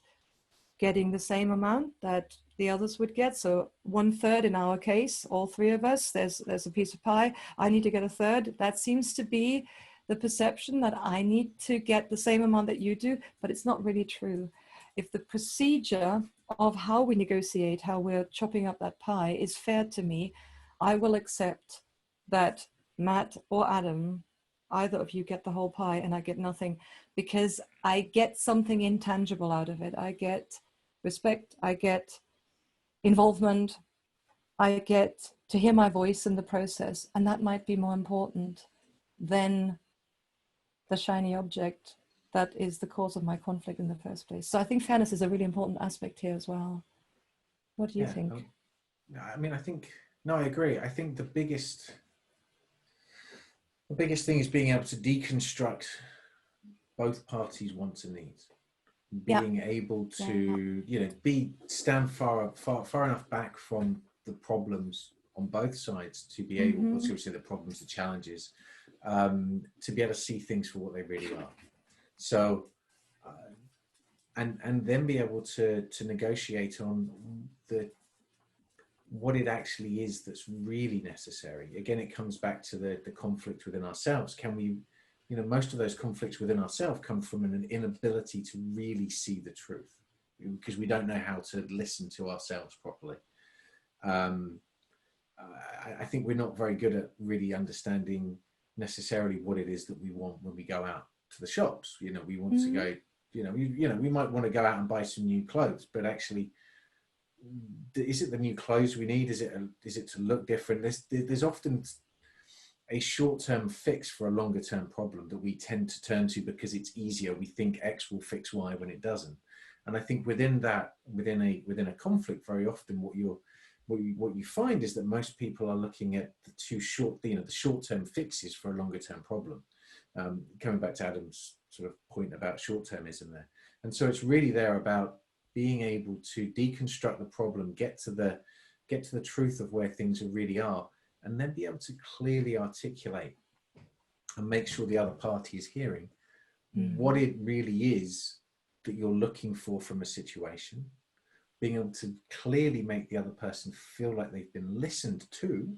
getting the same amount that the others would get. So 1/3 in our case, all three of us, there's a piece of pie, I need to get 1/3. That seems to be the perception, that I need to get the same amount that you do, but it's not really true. If the procedure of how we negotiate, how we're chopping up that pie is fair to me, I will accept that Matt or Adam, either of you, get the whole pie and I get nothing, because I get something intangible out of it. I get respect, I get involvement, I get to hear my voice in the process, and that might be more important than the shiny object that is the cause of my conflict in the first place. So I think fairness is a really important aspect here as well. What do you think? I mean, I agree. I think the biggest thing is being able to deconstruct both parties' wants and needs. Being able to, stand far enough back from the problems on both sides to be able to see the problems, the challenges, to be able to see things for what they really are. So, and then be able to negotiate on what it actually is that's really necessary. Again, it comes back to the conflict within ourselves. Can we, most of those conflicts within ourselves come from an inability to really see the truth, because we don't know how to listen to ourselves properly. I think we're not very good at really understanding necessarily what it is that we want when we go out to the shops. We want to go, we might want to go out and buy some new clothes, but actually, is it the new clothes we need? Is it to look different? There's often a short-term fix for a longer-term problem that we tend to turn to because it's easier. We think X will fix Y when it doesn't. And I think within a conflict, very often what you find is that most people are looking at the short-term fixes for a longer-term problem. Coming back to Adam's sort of point about short-termism there. And so it's really there about being able to deconstruct the problem, get to the truth of where things really are, and then be able to clearly articulate and make sure the other party is hearing what it really is that you're looking for from a situation, being able to clearly make the other person feel like they've been listened to,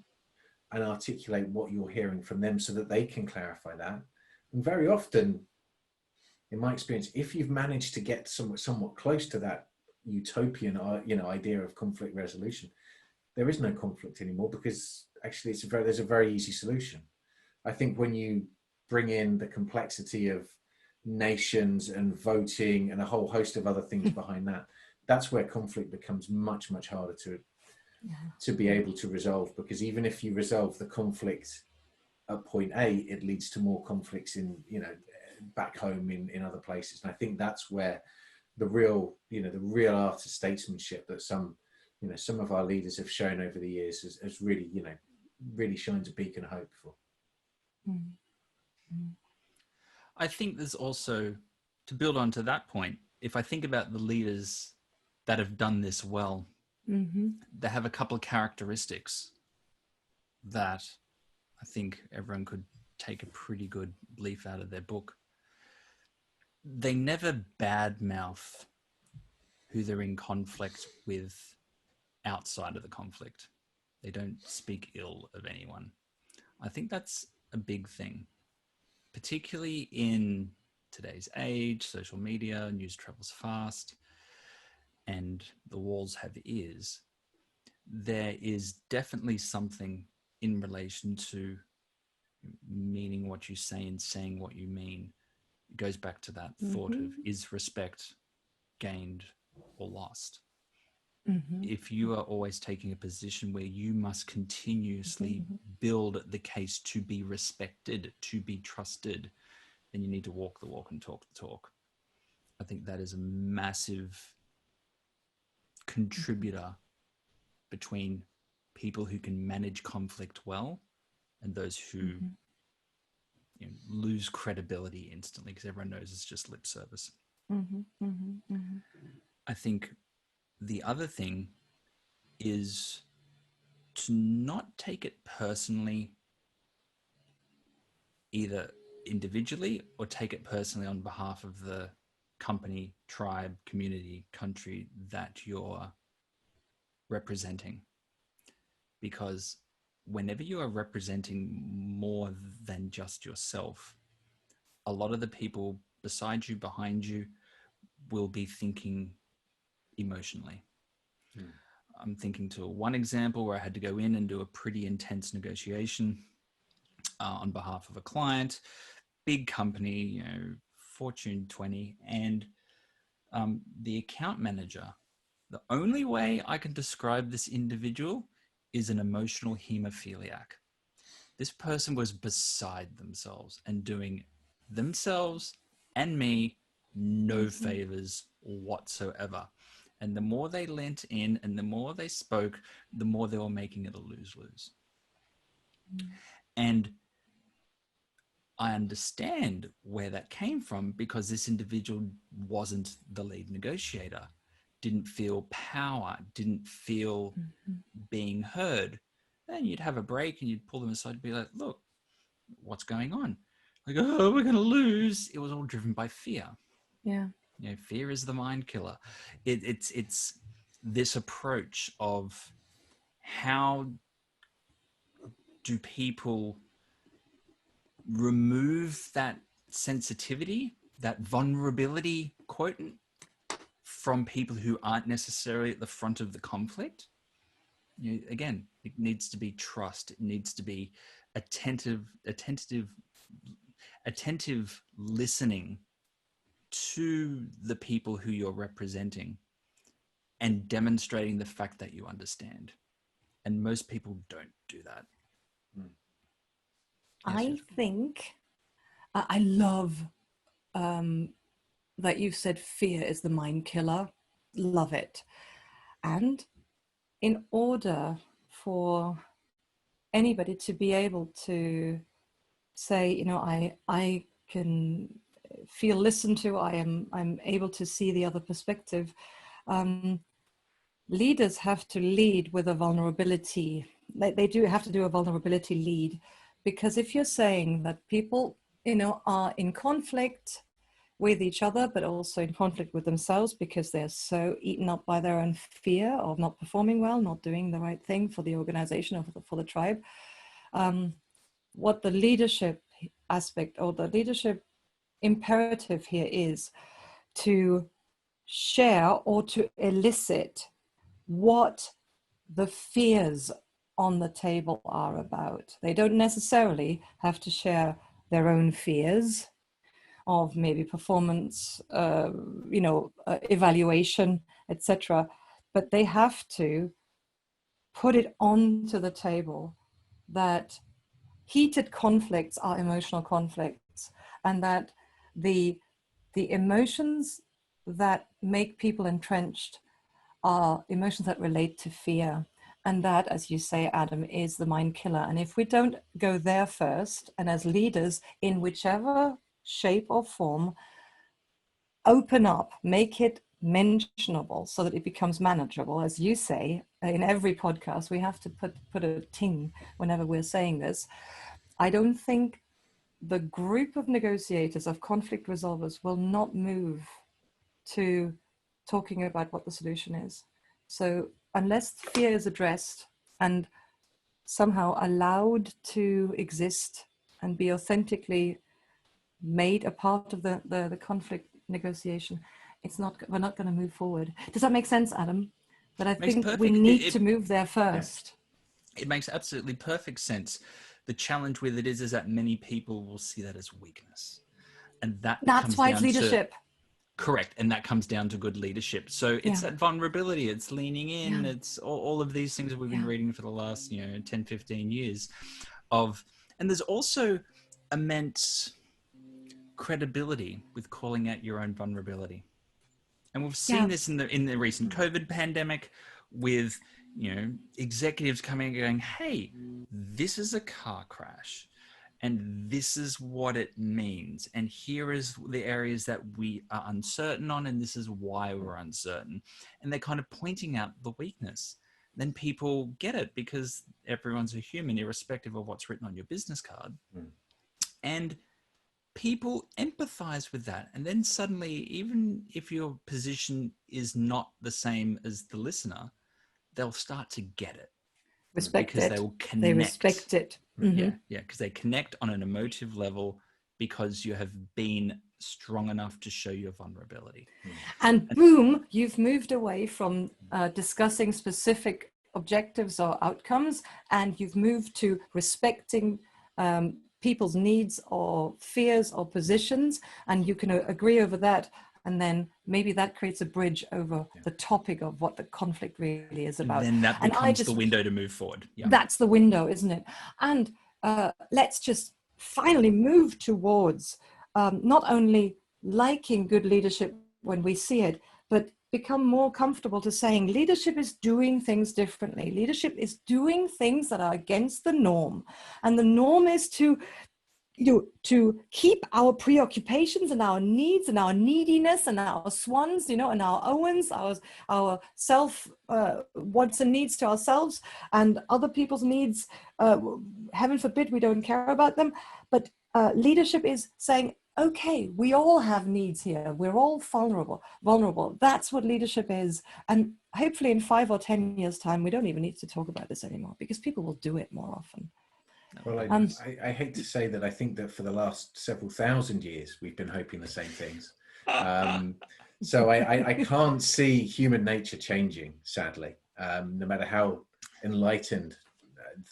and articulate what you're hearing from them so that they can clarify that. And very often, in my experience, if you've managed to get somewhat close to that utopian idea of conflict resolution, there is no conflict anymore, because actually there's a very easy solution. I think when you bring in the complexity of nations and voting and a whole host of other things behind that, that's where conflict becomes much, much harder to be able to resolve, because even if you resolve the conflict at point A, it leads to more conflicts in, back home in other places. And I think that's where the real art of statesmanship that some of our leaders have shown over the years has really, really shines a beacon of hope for. I think there's also, to build on to that point, if I think about the leaders that have done this well, they have a couple of characteristics that I think everyone could take a pretty good leaf out of their book. They never badmouth who they're in conflict with outside of the conflict. They don't speak ill of anyone. I think that's a big thing, particularly in today's age. Social media, news travels fast, and the walls have ears. There is definitely something in relation to meaning what you say and saying what you mean. It goes back to that thought of, is respect gained or lost? If you are always taking a position where you must continuously build the case to be respected, to be trusted, then you need to walk the walk and talk the talk. I think that is a massive contributor between people who can manage conflict well and those who lose credibility instantly because everyone knows it's just lip service. I think the other thing is to not take it personally, either individually or take it personally on behalf of the company, tribe, community, country that you're representing. Because whenever you are representing more than just yourself, a lot of the people beside you, behind you, will be thinking emotionally. I'm thinking to one example where I had to go in and do a pretty intense negotiation on behalf of a client, big company, Fortune 20, and the account manager. The only way I can describe this individual is an emotional hemophiliac. This person was beside themselves and doing themselves and me no favors whatsoever. And the more they lent in and the more they spoke, the more they were making it a lose-lose. And I understand where that came from because this individual wasn't the lead negotiator, didn't feel power, didn't feel being heard. Then you'd have a break and you'd pull them aside and be like, look, what's going on? Like, oh, we're going to lose. It was all driven by fear. Yeah. Fear is the mind killer. It's this approach of how do people remove that sensitivity, that vulnerability quotient from people who aren't necessarily at the front of the conflict. Again, it needs to be trust. It needs to be attentive listening to the people who you're representing and demonstrating the fact that you understand. And most people don't do that. I think I love that you've said fear is the mind killer. Love it. And in order for anybody to be able to say, I can feel listened to, I'm able to see the other perspective, leaders have to lead with a vulnerability. They do have to do a vulnerability lead, because if you're saying that people, are in conflict with each other, but also in conflict with themselves because they're so eaten up by their own fear of not performing well, not doing the right thing for the organization or for the tribe, what the leadership aspect or the leadership imperative here is to share or to elicit what the fears on the table are about. They don't necessarily have to share their own fears of maybe performance, evaluation, etc. But they have to put it onto the table that heated conflicts are emotional conflicts, and that the emotions that make people entrenched are emotions that relate to fear. And that, as you say, Adam, is the mind killer. And if we don't go there first, and as leaders, in whichever shape or form, open up, make it mentionable so that it becomes manageable. As you say, in every podcast, we have to put a ting whenever we're saying this. I don't think the group of negotiators, of conflict resolvers, will not move to talking about what the solution is. So unless fear is addressed and somehow allowed to exist and be authentically made a part of the conflict negotiation, we're not going to move forward. Does that make sense, Adam? But I think we need to move there first. It makes absolutely perfect sense. The challenge with it is that many people will see that as weakness, and that's why it's leadership. Correct. And that comes down to good leadership. So it's that vulnerability, it's leaning in, it's all of these things that we've been reading for the last, 10, 15 years and there's also immense credibility with calling out your own vulnerability. And we've seen this in the recent COVID pandemic with, executives coming and going, hey, this is a car crash. And this is what it means. And here is the areas that we are uncertain on, and this is why we're uncertain. And they're kind of pointing out the weakness. Then people get it because everyone's a human, irrespective of what's written on your business card. And people empathize with that. And then suddenly, even if your position is not the same as the listener, they'll start to get it. Respect because it. They will connect. They respect it. Yeah, because they connect on an emotive level because you have been strong enough to show your vulnerability. And boom, you've moved away from discussing specific objectives or outcomes, and you've moved to respecting people's needs or fears or positions, and you can agree over that. And then maybe that creates a bridge over the topic of what the conflict really is about. And then that becomes the window to move forward. Yeah. That's the window, isn't it? And let's just finally move towards not only liking good leadership when we see it, but become more comfortable to saying leadership is doing things differently. Leadership is doing things that are against the norm. And the norm is to keep our preoccupations and our needs and our neediness and our swans, and our Owens, our self wants and needs to ourselves, and other people's needs, heaven forbid we don't care about them. But leadership is saying, okay, we all have needs here. We're all vulnerable. That's what leadership is. And hopefully in 5 or 10 years' time, we don't even need to talk about this anymore because people will do it more often. Well, I hate to say that I think that for the last several thousand years, we've been hoping the same things. So I can't see human nature changing, sadly. No matter how enlightened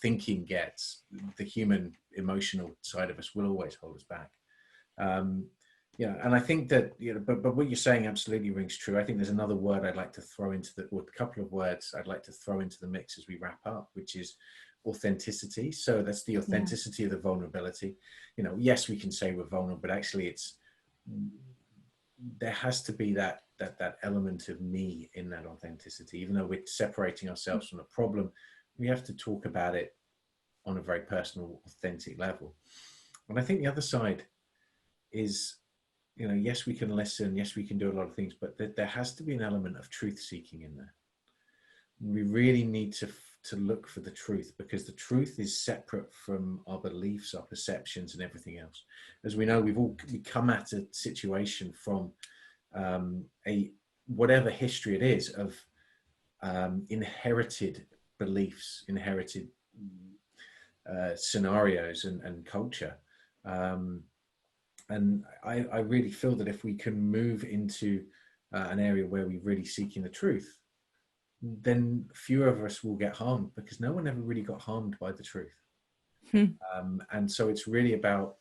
thinking gets, the human emotional side of us will always hold us back. And I think that, but what you're saying absolutely rings true. I think there's another word I'd like to throw into or a couple of words I'd like to throw into the mix as we wrap up, which is authenticity. So that's the authenticity of the vulnerability. Yes, we can say we're vulnerable, but actually there has to be that element of me in that authenticity. Even though we're separating ourselves from the problem, we have to talk about it on a very personal, authentic level. And I think the other side is, yes, we can listen, yes, we can do a lot of things, but there has to be an element of truth seeking in there. We really need to look for the truth, because the truth is separate from our beliefs, our perceptions, and everything else. As we know, we come at a situation from whatever history it is of inherited beliefs, inherited scenarios and culture. And I really feel that if we can move into an area where we're really seeking the truth, then fewer of us will get harmed, because no one ever really got harmed by the truth. And so it's really about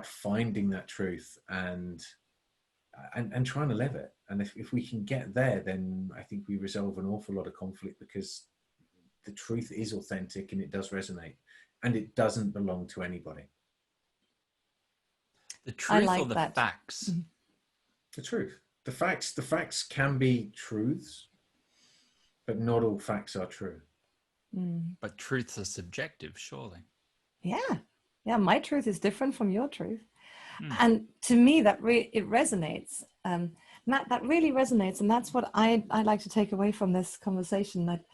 finding that truth and trying to live it. And if we can get there, then I think we resolve an awful lot of conflict, because the truth is authentic and it does resonate, and it doesn't belong to anybody. The truth or the facts? The truth. The facts can be truths, but not all facts are true. But truths are subjective, surely. Yeah, my truth is different from your truth. And to me, it resonates. That really resonates. And that's what I like to take away from this conversation, that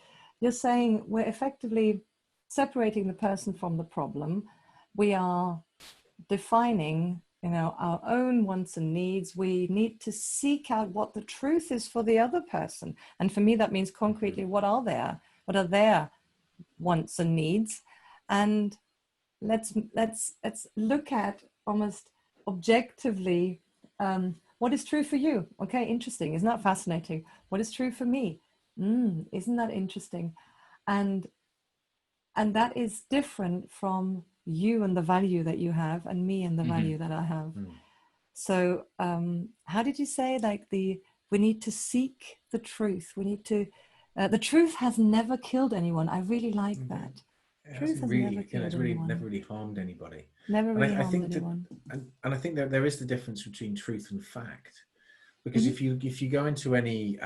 you're saying we're effectively separating the person from the problem. we are defining, our own wants and needs, we need to seek out what the truth is for the other person. And for me, that means concretely, what are their wants and needs? And let's look at almost objectively, what is true for you? Okay, interesting. Isn't that fascinating? What is true for me? Isn't that interesting? And that is different from you and the value that you have, and me and the value that I have. So how did you say, like, we need to seek the truth? We need to, the truth has never killed anyone. I really like that. Truth has never killed anyone. Never really harmed anybody. Never really harmed anyone. And I think that there is the difference between truth and fact, because if you go into any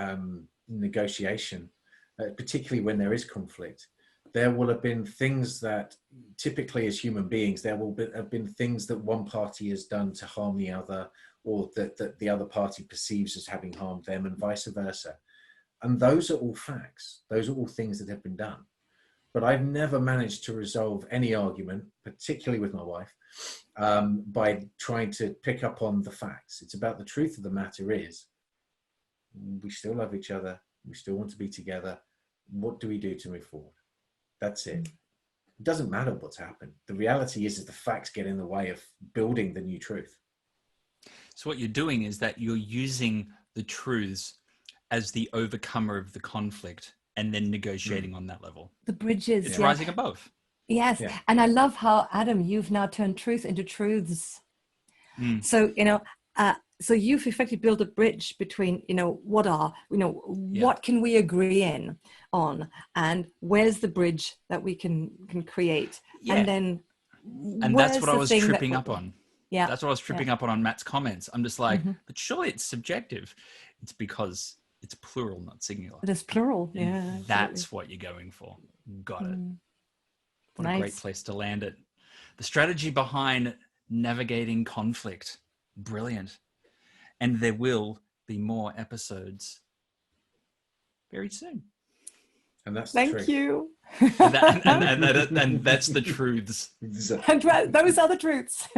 negotiation, particularly when there is conflict, there will have been things that typically as human beings, there will have been things that one party has done to harm the other, or that the other party perceives as having harmed them, and vice versa. And those are all facts. Those are all things that have been done. But I've never managed to resolve any argument, particularly with my wife, by trying to pick up on the facts. It's about the truth of the matter is, we still love each other. We still want to be together. What do we do to move forward? That's it. It doesn't matter what's happened. The reality is the facts get in the way of building the new truth. So what you're doing is that you're using the truths as the overcomer of the conflict, and then negotiating on that level. The bridges. It's rising above. Yes. Yeah. And I love how, Adam, you've now turned truth into truths. So, so you've effectively built a bridge between, what can we agree on, and where's the bridge that we can create? And then, that's what I was tripping up on. Yeah. That's what I was tripping up on Matt's comments. I'm just like, but surely it's subjective. It's because it's plural, not singular. It is plural. Yeah. That's what you're going for. Got it. What a great place to land it. The strategy behind navigating conflict. Brilliant. And there will be more episodes very soon. And that's the truth. Thank you. And that's the truths. And those are the truths.